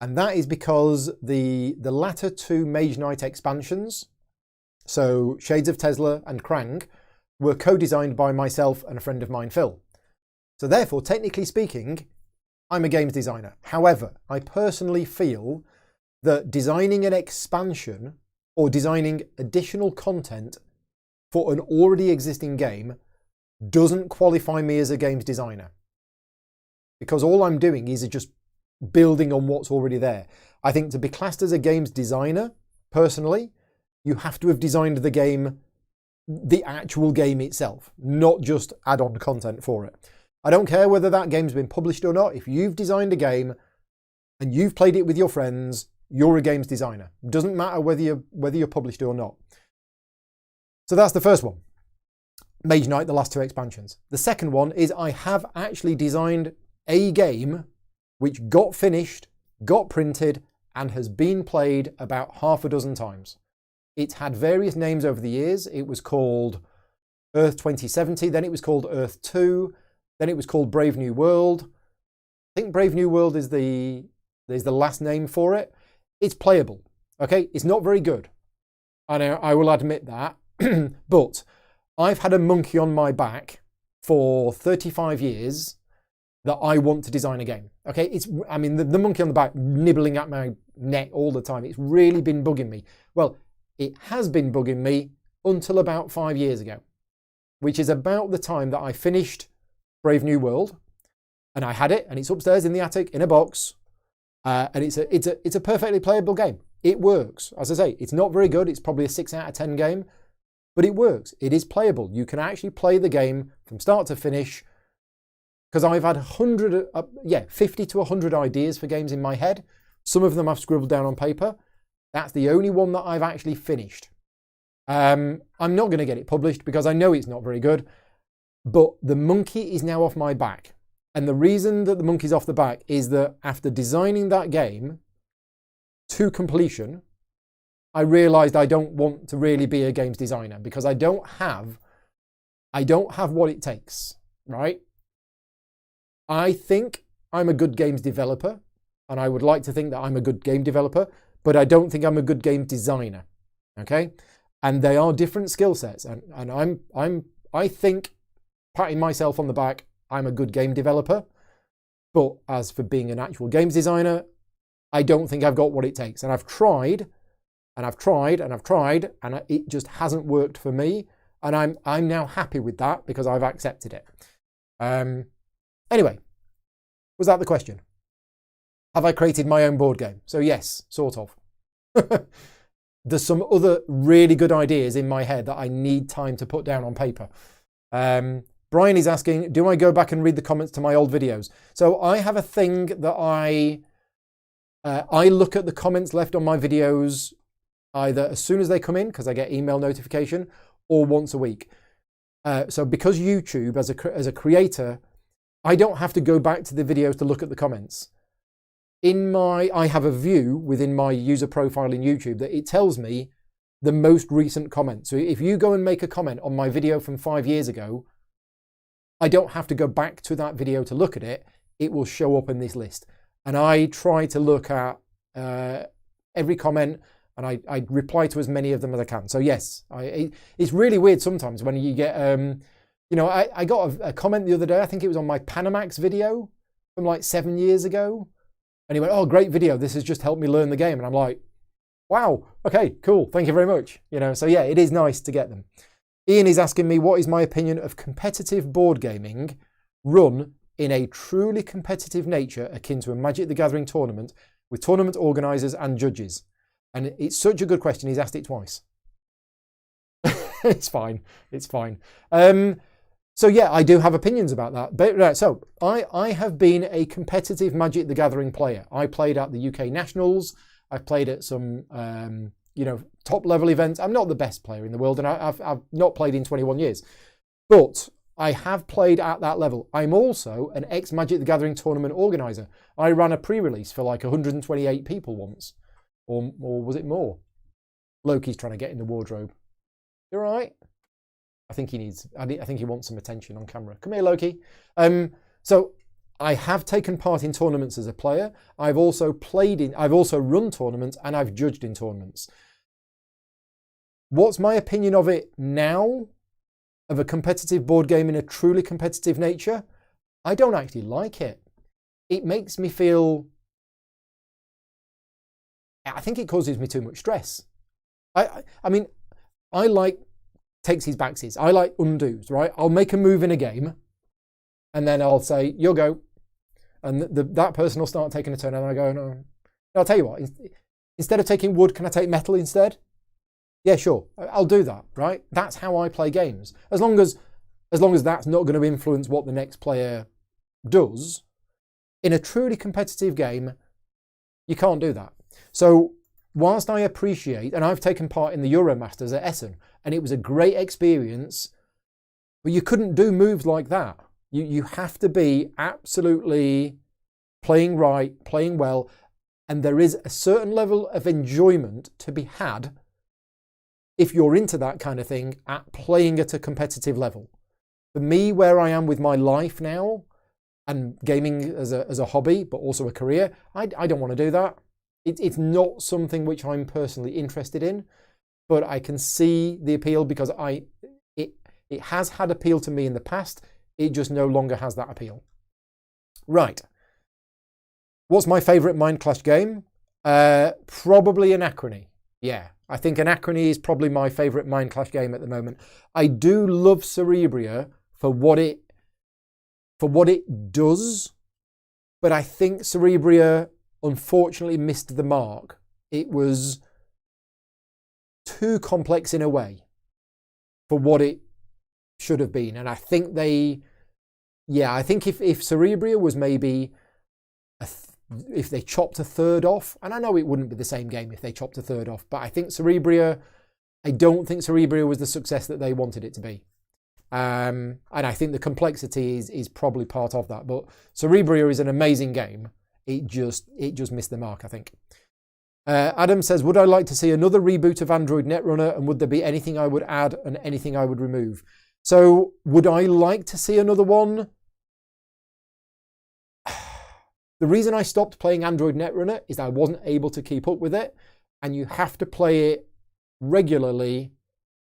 And that is because the latter two Mage Knight expansions, so Shades of Tesla and Krang, were co-designed by myself and a friend of mine, Phil. So therefore, technically speaking, I'm a games designer. However, I personally feel that designing an expansion or designing additional content for an already existing game doesn't qualify me as a games designer. Because all I'm doing is just building on what's already there. I think to be classed as a games designer, personally, you have to have designed the game, the actual game itself, not just add-on content for it. I don't care whether that game's been published or not. If you've designed a game and you've played it with your friends, you're a games designer. It doesn't matter whether you're published or not. So that's the first one. Mage Knight, the last two expansions. The second one is I have actually designed a game which got finished, got printed, and has been played about half a dozen times. It's had various names over the years. It was called Earth 2070, then it was called Earth 2, then it was called Brave New World. I think Brave New World is the last name for it. It's playable, okay? It's not very good, and I will admit that, but I've had a monkey on my back for 35 years that I want to design a game, okay? The monkey on the back nibbling at my neck all the time. It's really been bugging me. Well, it has been bugging me until about 5 years ago, which is about the time that I finished Brave New World, and I had it, and it's upstairs in the attic in a box, and it's a perfectly playable game. It works. As I say, it's not very good. It's probably a 6 out of 10 game, but it works. It is playable. You can actually play the game from start to finish, because I've had 50 to 100 ideas for games in my head. Some of them I've scribbled down on paper. That's the only one that I've actually finished. I'm not going to get it published because I know it's not very good, but the monkey is now off my back. And the reason that the monkey's off the back is that after designing that game to completion, I realized I don't want to really be a games designer because I don't have what it takes, right? I think I'm a good games developer, and I would like to think that I'm a good game developer, but I don't think I'm a good game designer, okay? And they are different skill sets, and I think, patting myself on the back, I'm a good game developer, but as for being an actual games designer, I don't think I've got what it takes. And I've tried, and I've tried, and I've tried, and it just hasn't worked for me, and I'm now happy with that because I've accepted it. Anyway, was that the question? Have I created my own board game? So yes, sort of. There's some other really good ideas in my head that I need time to put down on paper. Brian is asking, do I go back and read the comments to my old videos? So I have a thing that I look at the comments left on my videos either as soon as they come in, because I get email notification, or once a week. So because YouTube, as a creator, I don't have to go back to the videos to look at the comments. I have a view within my user profile in YouTube that it tells me the most recent comment. So if you go and make a comment on my video from 5 years ago, I don't have to go back to that video to look at it. It will show up in this list. And I try to look at every comment, and I reply to as many of them as I can. So yes, it's really weird sometimes when you get, you know, I got a comment the other day, I think it was on my Panamax video from like 7 years ago. And he went, oh, great video. This has just helped me learn the game. And I'm like, wow, okay, cool. Thank you very much. You know, so yeah, it is nice to get them. Ian is asking me, what is my opinion of competitive board gaming run in a truly competitive nature akin to a Magic the Gathering tournament with tournament organisers and judges? And it's such a good question. He's asked it twice. It's fine. It's fine. So yeah, I do have opinions about that. But so I have been a competitive Magic the Gathering player. I played at the UK Nationals. I've played at some, you know, top level events. I'm not the best player in the world, and I've not played in 21 years. But I have played at that level. I'm also an ex-Magic the Gathering tournament organiser. I ran a pre-release for like 128 people once. Or was it more? Loki's trying to get in the wardrobe. You're right. I think he wants some attention on camera. Come here, Loki. So I have taken part in tournaments as a player. I've also run tournaments, and I've judged in tournaments. What's my opinion of it now? Of a competitive board game in a truly competitive nature? I don't actually like it. It makes me feel, I think it causes me too much stress. I mean, I like takesies, backsies. I like undos, right? I'll make a move in a game, and then I'll say, you'll go. And that person will start taking a turn, and I go, no. I'll tell you what, instead of taking wood, can I take metal instead? Yeah, sure. I'll do that, right? That's how I play games. As long as that's not going to influence what the next player does, in a truly competitive game, you can't do that. So whilst I appreciate, and I've taken part in the Euromasters at Essen, and it was a great experience, but you couldn't do moves like that. You have to be absolutely playing right, playing well, and there is a certain level of enjoyment to be had if you're into that kind of thing at playing at a competitive level. For me, where I am with my life now, and gaming as a hobby, but also a career, I don't want to do that. It's not something which I'm personally interested in, but I can see the appeal because it has had appeal to me in the past. It just no longer has that appeal. Right. What's my favourite Mind Clash game? Probably Anachrony. Yeah, I think Anachrony is probably my favourite Mind Clash game at the moment. I do love Cerebria for what it does, but I think Cerebria unfortunately missed the mark. It was too complex in a way for what it should have been, and I think I think if Cerebria was maybe if they chopped a third off, and I know it wouldn't be the same game if they chopped a third off, but I don't think Cerebria was the success that they wanted it to be. And I think the complexity is probably part of that. But Cerebria is an amazing game. It just missed the mark, I think. Adam says, would I like to see another reboot of Android Netrunner, and would there be anything I would add and anything I would remove? So would I like to see another one? The reason I stopped playing Android Netrunner is I wasn't able to keep up with it, and you have to play it regularly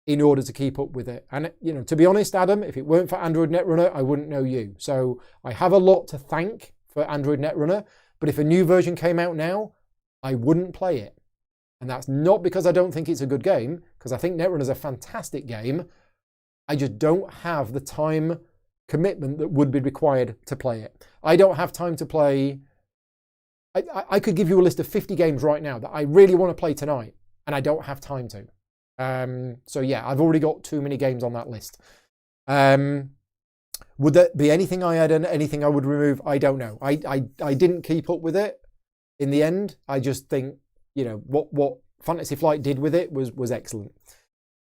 in order to keep up with it. And, you know, to be honest, Adam, if it weren't for Android Netrunner, I wouldn't know you. So I have a lot to thank for Android Netrunner, but if a new version came out now, I wouldn't play it. And that's not because I don't think it's a good game, because I think Netrunner is a fantastic game. I just don't have the time commitment that would be required to play it. I don't have time to play. I could give you a list of 50 games right now that I really want to play tonight, and I don't have time to. So yeah, I've already got too many games on that list. Would there be anything I add and anything I would remove? I don't know. I didn't keep up with it in the end. I just think, you know, what Fantasy Flight did with it was excellent.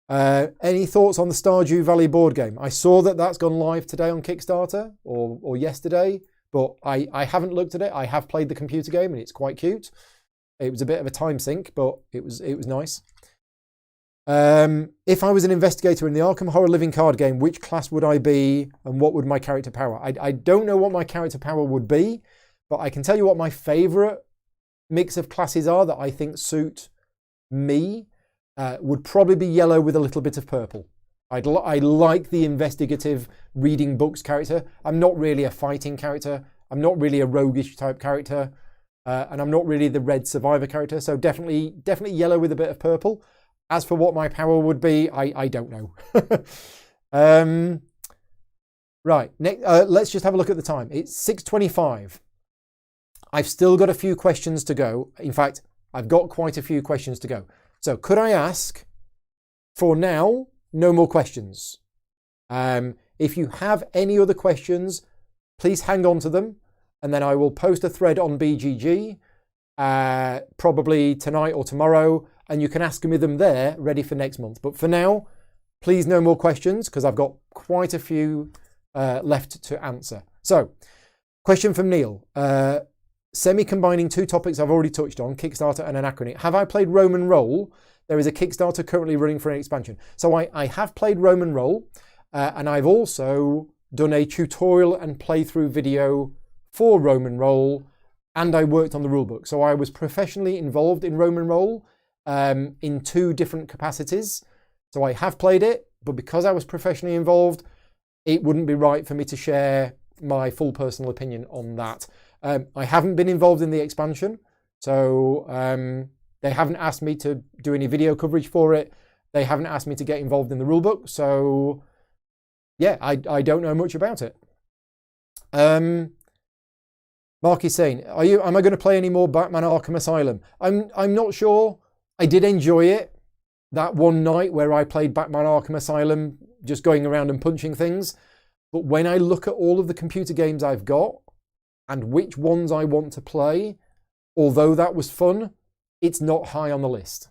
Any thoughts on the Stardew Valley board game? I saw that's gone live today on Kickstarter or yesterday, but I haven't looked at it. I have played the computer game and it's quite cute. It was a bit of a time sink, but it was nice. If I was an investigator in the Arkham Horror Living card game, which class would I be and what would my character power? I don't know what my character power would be, but I can tell you what my favourite mix of classes are that I think suit me. Would probably be yellow with a little bit of purple. I like the investigative reading books character. I'm not really a fighting character. I'm not really a roguish type character. And I'm not really the red survivor character. So definitely yellow with a bit of purple. As for what my power would be, I don't know. Right, let's just have a look at the time. It's 6:25. I've still got a few questions to go. In fact, I've got quite a few questions to go. So could I ask, for now, no more questions. If you have any other questions, please hang on to them. And then I will post a thread on BGG, probably tonight or tomorrow. And you can ask me them there, ready for next month. But for now, please no more questions, because I've got quite a few left to answer. So, question from Neil. Semi-combining two topics I've already touched on, Kickstarter and Anachronie. Have I played Roman Roll? There is a Kickstarter currently running for an expansion. So I have played Roman Roll, and I've also done a tutorial and playthrough video for Roman Roll, and I worked on the rulebook. So I was professionally involved in Roman Roll in two different capacities. So I have played it, but because I was professionally involved, it wouldn't be right for me to share my full personal opinion on that. I haven't been involved in the expansion, so they haven't asked me to do any video coverage for it. They haven't asked me to get involved in the rulebook, so yeah, I don't know much about it. Mark is saying, am I going to play any more Batman Arkham Asylum? I'm not sure. I did enjoy it that one night where I played Batman Arkham Asylum, just going around and punching things. But when I look at all of the computer games I've got, and which ones I want to play, although that was fun, it's not high on the list.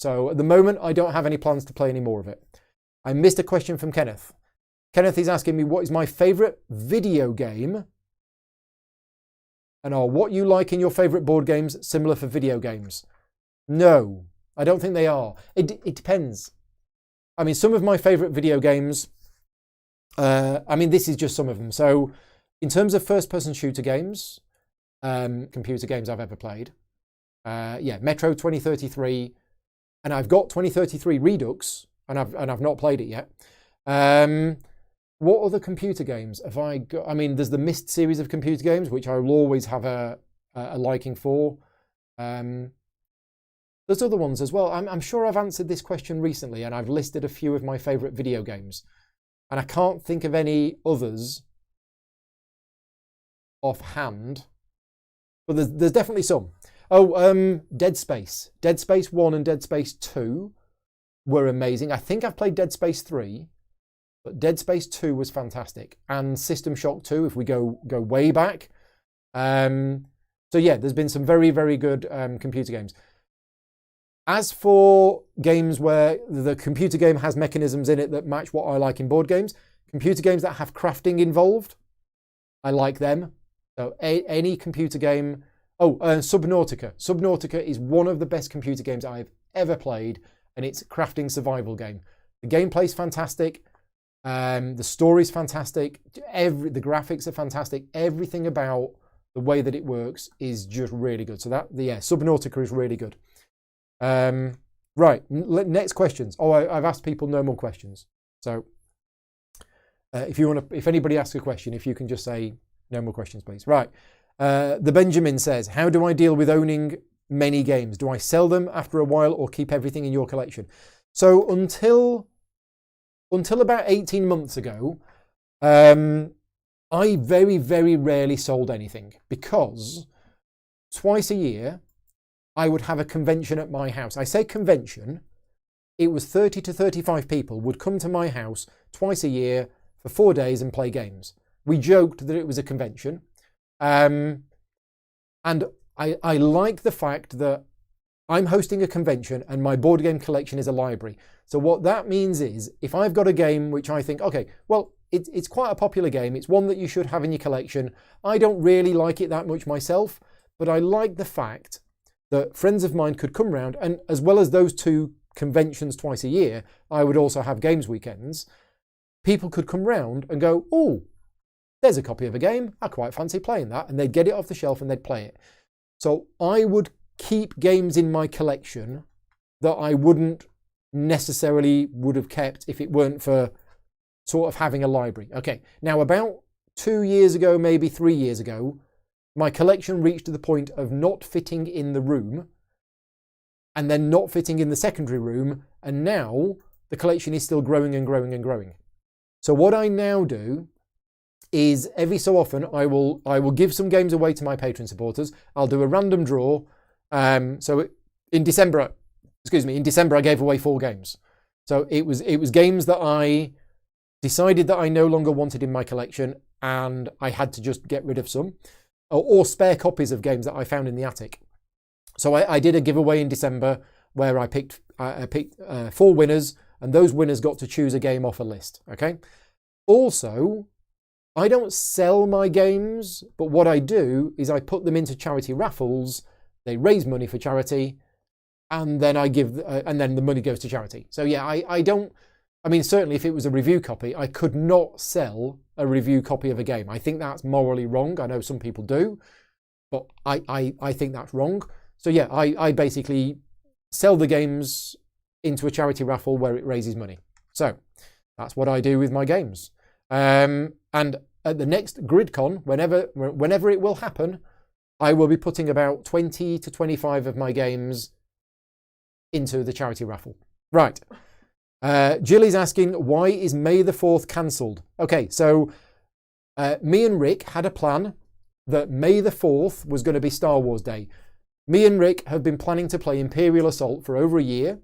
So at the moment, I don't have any plans to play any more of it. I missed a question from Kenneth. Kenneth is asking me, what is my favourite video game? And are what you like in your favourite board games similar for video games? No, I don't think they are. It depends. I mean, some of my favourite video games, this is just some of them. So in terms of first-person shooter games, computer games I've ever played, Metro 2033, and I've got 2033 Redux, and I've not played it yet. What other computer games have I got? I mean, there's the Myst series of computer games, which I will always have a liking for. There's other ones as well. I'm sure I've answered this question recently, and I've listed a few of my favourite video games, and I can't think of any others offhand, but there's definitely some. Dead Space. Dead Space 1 and Dead Space 2 were amazing. I think I've played Dead Space 3, but Dead Space 2 was fantastic. And System Shock 2, if we go way back. So yeah, there's been some very, very good computer games. As for games where the computer game has mechanisms in it that match what I like in board games, computer games that have crafting involved, I like them. So any computer game. Subnautica. Subnautica is one of the best computer games I've ever played, and it's a crafting survival game. The gameplay's fantastic. The story's fantastic. The graphics are fantastic. Everything about the way that it works is just really good. So Subnautica is really good. Right, next questions. I've asked people no more questions. So if anybody asks a question, if you can just say no more questions, please. Right. The Benjamin says, how do I deal with owning many games? Do I sell them after a while or keep everything in your collection? So until about 18 months ago, I very, very rarely sold anything, because twice a year I would have a convention at my house. I say convention, it was 30 to 35 people would come to my house twice a year for 4 days and play games. We joked that it was a convention. And I like the fact that I'm hosting a convention and my board game collection is a library. So what that means is, if I've got a game which I think, okay, well, it's quite a popular game, it's one that you should have in your collection. I don't really like it that much myself, but I like the fact that friends of mine could come round, and as well as those two conventions twice a year, I would also have games weekends. People could come round and go, oh, there's a copy of a game, I quite fancy playing that, and they'd get it off the shelf and they'd play it. So I would keep games in my collection that I wouldn't necessarily would have kept if it weren't for sort of having a library. Okay, now about 2 years ago, maybe 3 years ago, my collection reached to the point of not fitting in the room and then not fitting in the secondary room, and now the collection is still growing and growing and growing. So what I now do is every so often I will give some games away to my Patreon supporters. I'll do a random draw. So in December I gave away 4 games. So it was games that I decided that I no longer wanted in my collection, and I had to just get rid of some, or spare copies of games that I found in the attic. So I did a giveaway in December where I picked 4 winners, and those winners got to choose a game off a list. Okay. Also, I don't sell my games, but what I do is I put them into charity raffles. They raise money for charity, and then and then the money goes to charity. So yeah, I mean, certainly if it was a review copy, I could not sell a review copy of a game. I think that's morally wrong. I know some people do, but I think that's wrong. So yeah, I basically sell the games into a charity raffle where it raises money. So that's what I do with my games. And at the next GridCon, whenever it will happen, I will be putting about 20 to 25 of my games into the charity raffle. Right. Jill is asking, why is May the 4th cancelled? Okay, so me and Rick had a plan that May the 4th was going to be Star Wars Day. Me and Rick have been planning to play Imperial Assault for over a year.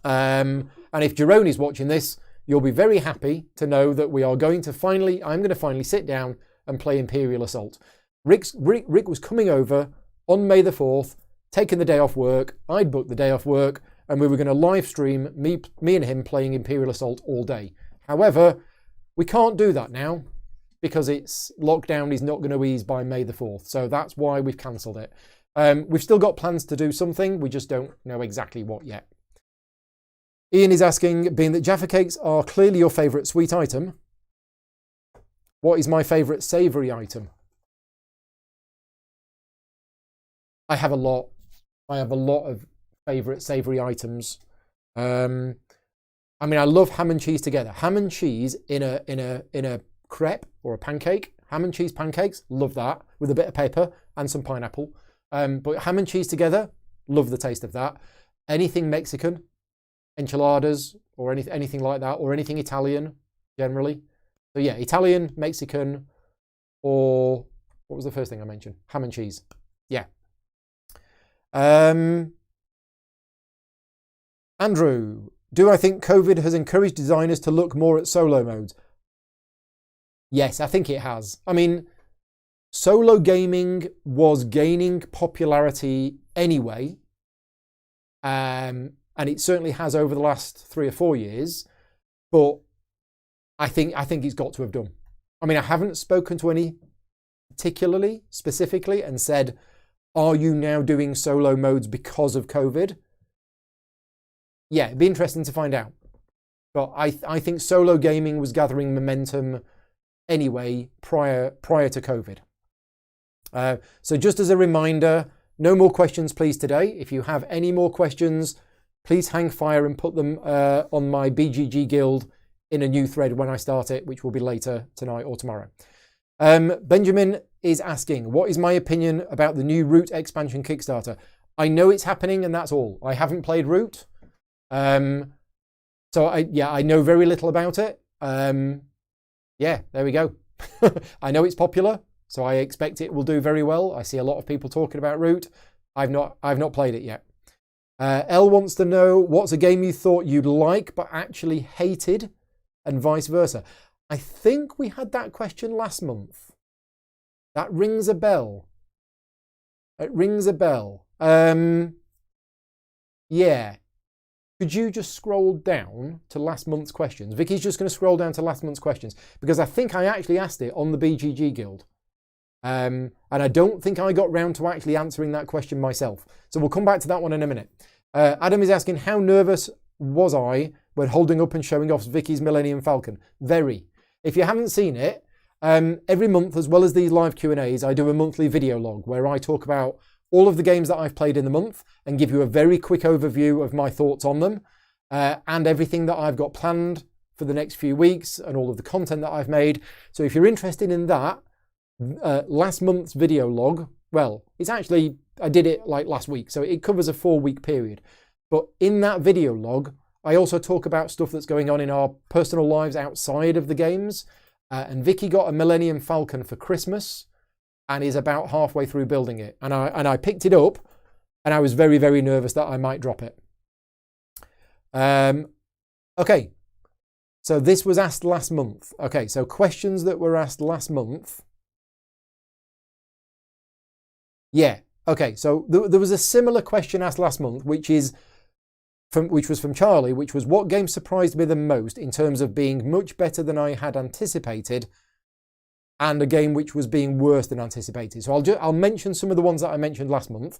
And if Jerome is watching this, you'll be very happy to know that I'm going to finally sit down and play Imperial Assault. Rick was coming over on May the 4th, taking the day off work. I'd booked the day off work, and we were going to live stream me and him playing Imperial Assault all day. However, we can't do that now because lockdown is not going to ease by May the 4th. So that's why we've cancelled it. We've still got plans to do something. We just don't know exactly what yet. Ian is asking, being that Jaffa cakes are clearly your favourite sweet item, what is my favourite savoury item? I have a lot of favourite savoury items. I mean, I love ham and cheese together. Ham and cheese in a crepe or a pancake. Ham and cheese pancakes, love that, with a bit of pepper and some pineapple. But ham and cheese together, love the taste of that. Anything Mexican, enchiladas or anything like that, or anything Italian generally. So yeah, Italian, Mexican, or what was the first thing I mentioned? Ham and cheese. Yeah. Andrew, do I think COVID has encouraged designers to look more at solo modes? Yes, I think it has. I mean, solo gaming was gaining popularity anyway. And it certainly has over the last 3 or 4 years, but I think it's got to have done. I mean, I haven't spoken to any particularly, specifically, and said, are you now doing solo modes because of COVID? Yeah, it'd be interesting to find out. But I think solo gaming was gathering momentum anyway prior to COVID. So just as a reminder, no more questions please today. If you have any more questions, please hang fire and put them on my BGG Guild in a new thread when I start it, which will be later tonight or tomorrow. Benjamin is asking, what is my opinion about the new Root expansion Kickstarter? I know it's happening and that's all. I haven't played Root. So I know very little about it. Yeah, there we go. I know it's popular, so I expect it will do very well. I see a lot of people talking about Root. I've not played it yet. Elle wants to know, what's a game you thought you'd like but actually hated, and vice versa? I think we had that question last month. That rings a bell. It rings a bell. Yeah. Could you just scroll down to last month's questions? Vicky's just going to scroll down to last month's questions, because I think I actually asked it on the BGG Guild. And I don't think I got round to actually answering that question myself. So we'll come back to that one in a minute. Adam is asking, how nervous was I when holding up and showing off Vicky's Millennium Falcon? Very. If you haven't seen it, every month, as well as these live Q&As, I do a monthly video log where I talk about all of the games that I've played in the month and give you a very quick overview of my thoughts on them and everything that I've got planned for the next few weeks and all of the content that I've made. So if you're interested in that, last month's video log, well, it's actually, I did it like last week, so it covers a 4-week period. But in that video log, I also talk about stuff that's going on in our personal lives outside of the games. And Vicky got a Millennium Falcon for Christmas and is about halfway through building it. And I picked it up and I was very, very nervous that I might drop it. Okay, so this was asked last month. Okay, so questions that were asked last month. Yeah, okay, so there was a similar question asked last month, which was from Charlie, which was, what game surprised me the most in terms of being much better than I had anticipated, and a game which was being worse than anticipated. So I'll mention some of the ones that I mentioned last month.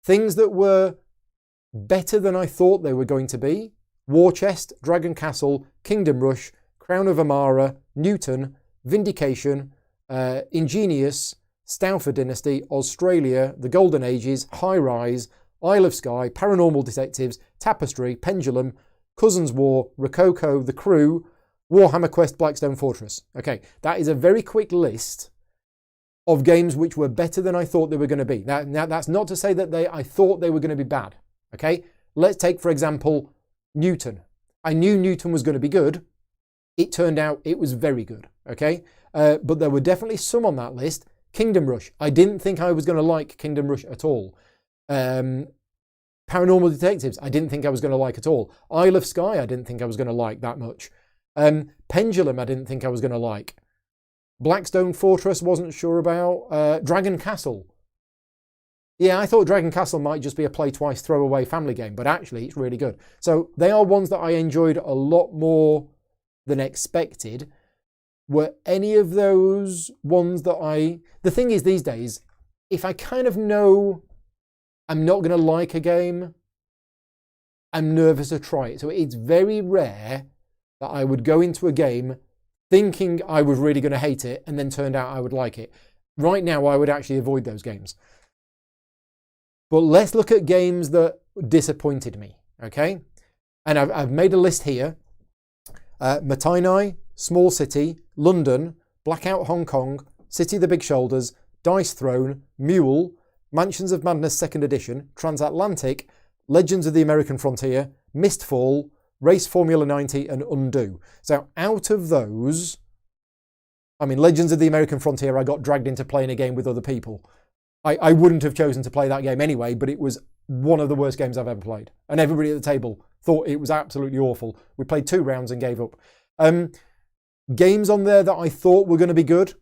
Things that were better than I thought they were going to be: War Chest, Dragon Castle, Kingdom Rush, Crown of Amara, Newton, Vindication, Ingenious, Stauffer Dynasty, Australia, The Golden Ages, High Rise, Isle of Skye, Paranormal Detectives, Tapestry, Pendulum, Cousins War, Rococo, The Crew, Warhammer Quest, Blackstone Fortress. Okay, that is a very quick list of games which were better than I thought they were going to be. Now that's not to say that I thought they were going to be bad. Okay, let's take, for example, Newton. I knew Newton was going to be good. It turned out it was very good. Okay, but there were definitely some on that list. Kingdom Rush. I didn't think I was going to like Kingdom Rush at all. Paranormal Detectives, I didn't think I was going to like at all. Isle of Skye, I didn't think I was going to like that much. Pendulum, I didn't think I was going to like. Blackstone Fortress, wasn't sure about. Dragon Castle. Yeah, I thought Dragon Castle might just be a play twice, throw away family game, but actually it's really good. So they are ones that I enjoyed a lot more than expected. Were any of those ones that the thing is these days, if I kind of know I'm not going to like a game, I'm nervous to try it. So it's very rare that I would go into a game thinking I was really going to hate it and then turned out I would like it. Right now, I would actually avoid those games. But let's look at games that disappointed me, okay? And I've made a list here. Matinai, Small City, London, Blackout Hong Kong, City of the Big Shoulders, Dice Throne, Mule, Mansions of Madness 2nd Edition, Transatlantic, Legends of the American Frontier, Mistfall, Race Formula 90 and Undo. So out of those, I mean, Legends of the American Frontier, I got dragged into playing a game with other people. I wouldn't have chosen to play that game anyway, but it was one of the worst games I've ever played. And everybody at the table thought it was absolutely awful. We played 2 rounds and gave up. Games on there that I thought were going to be good.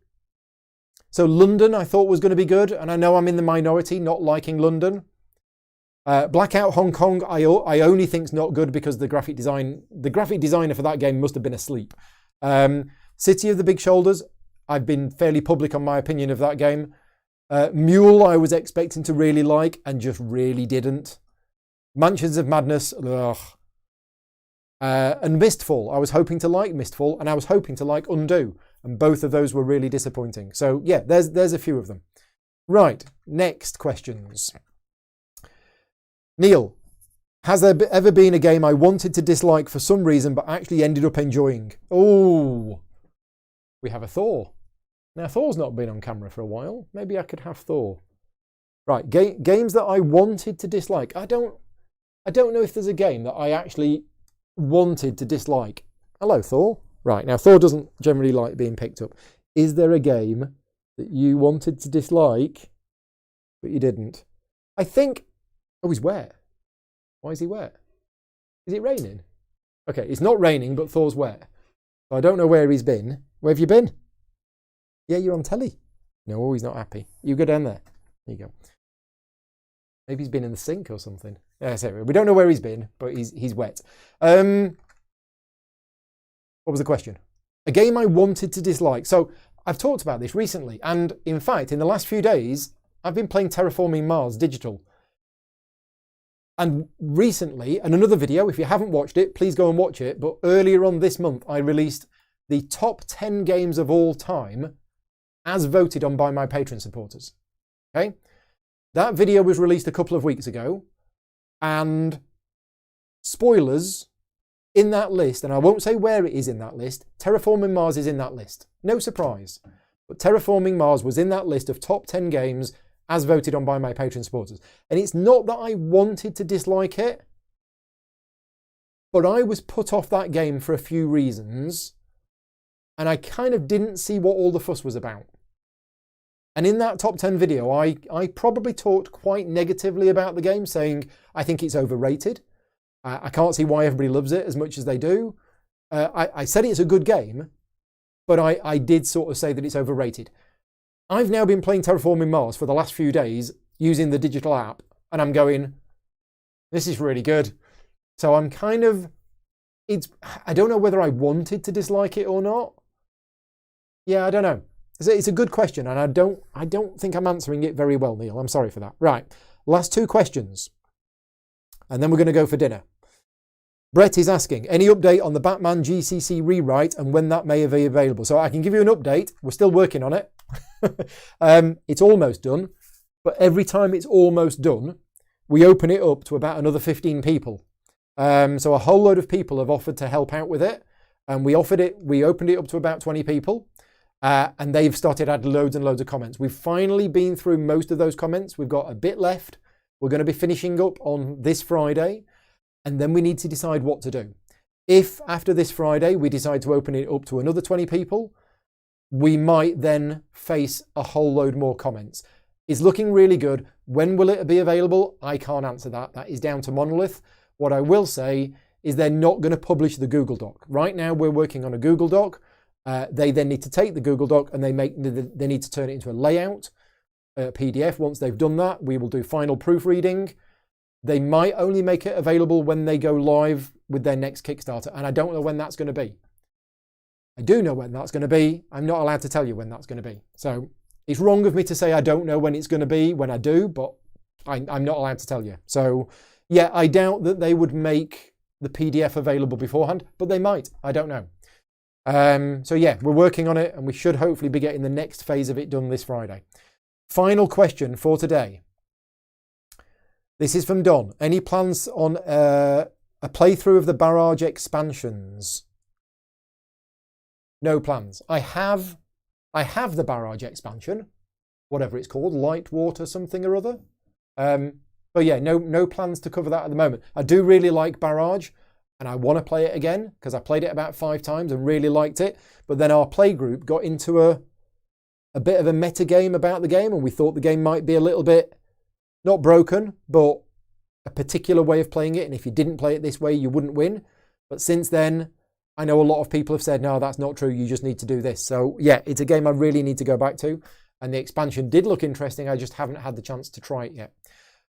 So London I thought was going to be good, and I know I'm in the minority not liking London. Blackout Hong Kong I only think's not good because the graphic designer for that game must have been asleep. City of the Big Shoulders, I've been fairly public on my opinion of that game. Mule I was expecting to really like and just really didn't. Mansions of Madness, ugh. And Mistfall, I was hoping to like Mistfall and I was hoping to like Undo, and both of those were really disappointing. So yeah, there's a few of them. Right, next questions. Neil, has there ever been a game I wanted to dislike for some reason but actually ended up enjoying? Oh, we have a Thor. Now Thor's not been on camera for a while. Maybe I could have Thor. Right, games that I wanted to dislike. I don't know if there's a game that I actually wanted to dislike. Hello, Thor. Right, now Thor doesn't generally like being picked up. Is there a game that you wanted to dislike, but you didn't? I think... Oh, he's wet. Why is he wet? Is it raining? Okay, it's not raining, but Thor's wet. So I don't know where he's been. Where have you been? Yeah, you're on telly. No, he's not happy. You go down there. There you go. Maybe he's been in the sink or something. Yeah, so we don't know where he's been, but he's wet. What was the question? A game I wanted to dislike. So I've talked about this recently, and in fact, in the last few days, I've been playing Terraforming Mars Digital. And recently, and another video, if you haven't watched it, please go and watch it. But earlier on this month, I released the top 10 games of all time as voted on by my Patreon supporters. Okay? That video was released a couple of weeks ago. And spoilers, in that list, and I won't say where it is in that list, Terraforming Mars is in that list. No surprise. But Terraforming Mars was in that list of top 10 games as voted on by my Patreon supporters. And it's not that I wanted to dislike it, but I was put off that game for a few reasons, and I kind of didn't see what all the fuss was about. And in that top 10 video, I probably talked quite negatively about the game, saying I think it's overrated. I can't see why everybody loves it as much as they do. I said it's a good game, but I did sort of say that it's overrated. I've now been playing Terraforming Mars for the last few days using the digital app, and I'm going, this is really good. So I'm kind of, I don't know whether I wanted to dislike it or not. Yeah, I don't know. It's a good question, and I don't think I'm answering it very well, Neil. I'm sorry for that. Right, last two questions, and then we're going to go for dinner. Brett is asking, any update on the Batman GCC rewrite and when that may be available? So I can give you an update. We're still working on it. It's almost done, but every time it's almost done, we open it up to about another 15 people. So a whole load of people have offered to help out with it, and we opened it up to about 20 people, and they've started adding loads and loads of comments. We've finally been through most of those comments. We've got a bit left. We're going to be finishing up on this Friday, and then we need to decide what to do. If after this Friday we decide to open it up to another 20 people, we might then face a whole load more comments. It's looking really good. When will it be available? I can't answer that. That is down to Monolith. What I will say is they're not going to publish the Google Doc. Right now we're working on a Google Doc. They then need to take the Google Doc and they need to turn it into a layout, PDF. Once they've done that, we will do final proofreading. They might only make it available when they go live with their next Kickstarter, and I don't know when that's going to be. I do know when that's going to be. I'm not allowed to tell you when that's going to be. So it's wrong of me to say I don't know when it's going to be, when I do, but I'm not allowed to tell you. So yeah, I doubt that they would make the PDF available beforehand, but they might. I don't know. So yeah, we're working on it, and we should hopefully be getting the next phase of it done this Friday. Final question for today. This is from Don. Any plans on a playthrough of the Barrage expansions? No plans. I have the Barrage expansion, whatever it's called, Light Water something or other. But yeah, no plans to cover that at the moment. I do really like Barrage, and I want to play it again because I played it about 5 times and really liked it. But then our play group got into a bit of a meta game about the game, and we thought the game might be a little bit not broken, but a particular way of playing it. And if you didn't play it this way, you wouldn't win. But since then, I know a lot of people have said, no, that's not true. You just need to do this. So yeah, it's a game I really need to go back to. And the expansion did look interesting. I just haven't had the chance to try it yet.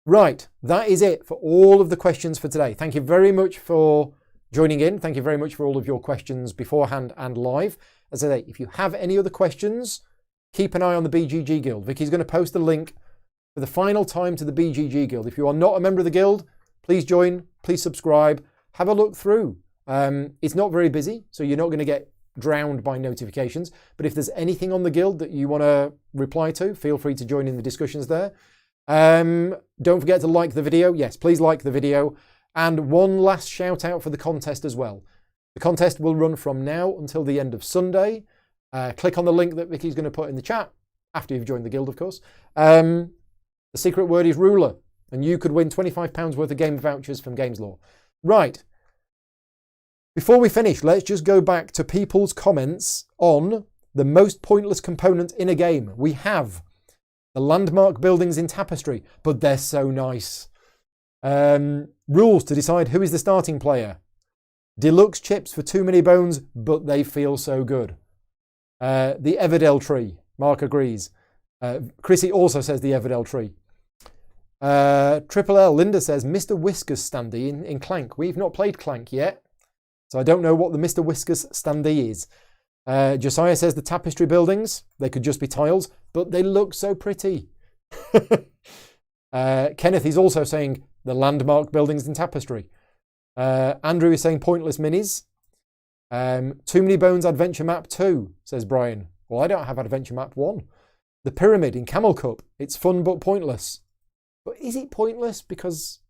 Right, that is it for all of the questions for today. Thank you very much for joining in. Thank you very much for all of your questions beforehand and live. As I say, if you have any other questions, keep an eye on the BGG Guild. Vicky's going to post a link for the final time to the BGG Guild. If you are not a member of the Guild, please join, please subscribe, have a look through. It's not very busy, so you're not going to get drowned by notifications. But if there's anything on the Guild that you want to reply to, feel free to join in the discussions there. Don't forget to like the video. Yes, please like the video. And one last shout out for the contest as well. The contest will run from now until the end of Sunday. Click on the link that Vicky's going to put in the chat, after you've joined the Guild, of course. The secret word is ruler, and you could win £25 worth of game vouchers from Games Law. Right. Before we finish, let's just go back to people's comments on the most pointless component in a game. We have the landmark buildings in Tapestry, but they're so nice. Rules to decide who is the starting player. Deluxe chips for too many bones, but they feel so good. The Everdell tree. Mark agrees. Chrissy also says the Everdell tree. Triple L, Linda says Mr. Whiskers standee in Clank. We've not played Clank yet, so I don't know what the Mr. Whiskers standee is. Josiah says the Tapestry buildings, they could just be tiles, but they look so pretty. Kenneth is also saying the landmark buildings in Tapestry. Andrew is saying pointless minis. Too Many Bones Adventure Map 2, says Brian. Well, I don't have Adventure Map 1. The Pyramid in Camel Cup. It's fun but pointless. But is it pointless? Because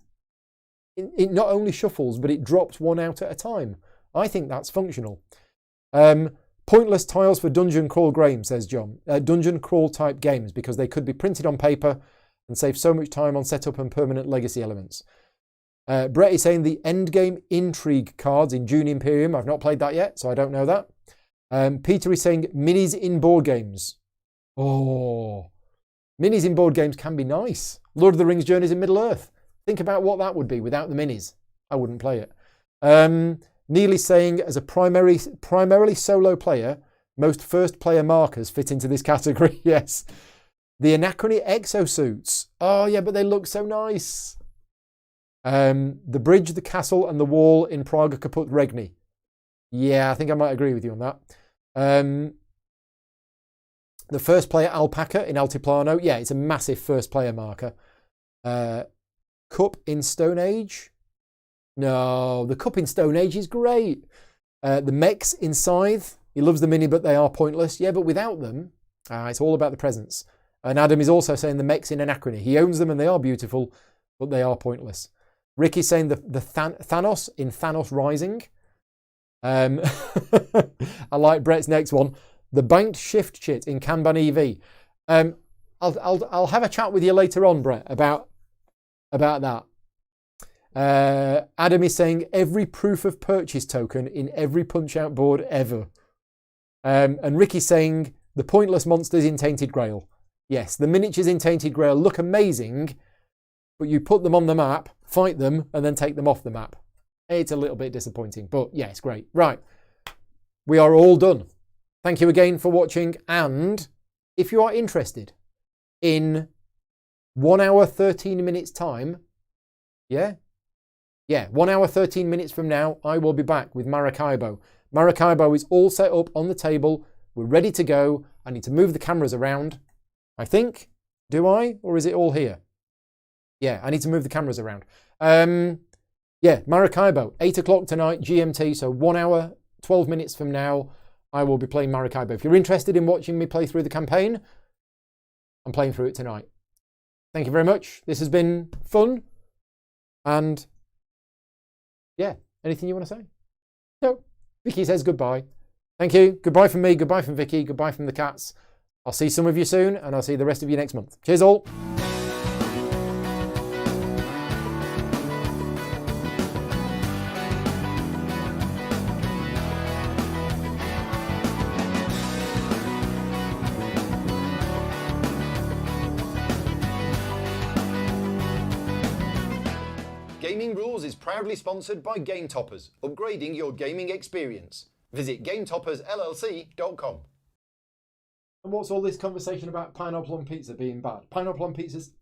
it not only shuffles, but it drops one out at a time. I think that's functional. Pointless tiles for dungeon crawl games, says John. Dungeon crawl type games, because they could be printed on paper and save so much time on setup and permanent legacy elements. Brett is saying the endgame intrigue cards in Dune Imperium. I've not played that yet, so I don't know that. Peter is saying minis in board games. Oh, minis in board games can be nice. Lord of the Rings Journeys in Middle-earth. Think about what that would be without the minis. I wouldn't play it. Neil is saying, as a primarily solo player, most first-player markers fit into this category. Yes. The Anachrony exosuits. Oh, yeah, but they look so nice. The bridge, the castle, and the wall in Praga Kaput Regni. Yeah, I think I might agree with you on that. The first player alpaca in Altiplano. Yeah, it's a massive first player marker. Cup in Stone Age. No, the cup in Stone Age is great. The mechs in Scythe. He loves the mini, but they are pointless. Yeah, but without them, it's all about the presents. And Adam is also saying the mechs in Anachrony. He owns them and they are beautiful, but they are pointless. Ricky's saying the Thanos in Thanos Rising. I like Brett's next one. The banked shift chit in Kanban EV. I'll have a chat with you later on, Brett, about that. Adam is saying every proof of purchase token in every punch-out board ever. And Ricky's saying the pointless monsters in Tainted Grail. Yes, the miniatures in Tainted Grail look amazing, but you put them on the map, fight them, and then take them off the map. It's a little bit disappointing, but yeah, it's great. Right, we are all done. Thank you again for watching, and if you are interested in 1 hour 13 minutes time, 1 hour 13 minutes from now, I will be back with Maracaibo. Maracaibo is all set up on the table. We're ready to go. I need to move the cameras around, I think. Do I? Or is it all here? Yeah, I need to move the cameras around. Maracaibo, 8 o'clock tonight, GMT. So 1 hour, 12 minutes from now, I will be playing Maracaibo. If you're interested in watching me play through the campaign, I'm playing through it tonight. Thank you very much. This has been fun. And yeah, anything you want to say? No. Vicky says goodbye. Thank you. Goodbye from me. Goodbye from Vicky. Goodbye from the cats. I'll see some of you soon, and I'll see the rest of you next month. Cheers all. Gaming Rules is proudly sponsored by Game Toppers, upgrading your gaming experience. Visit GameToppersLLC.com. And what's all this conversation about pineapple on pizza being bad? Pineapple on pizza's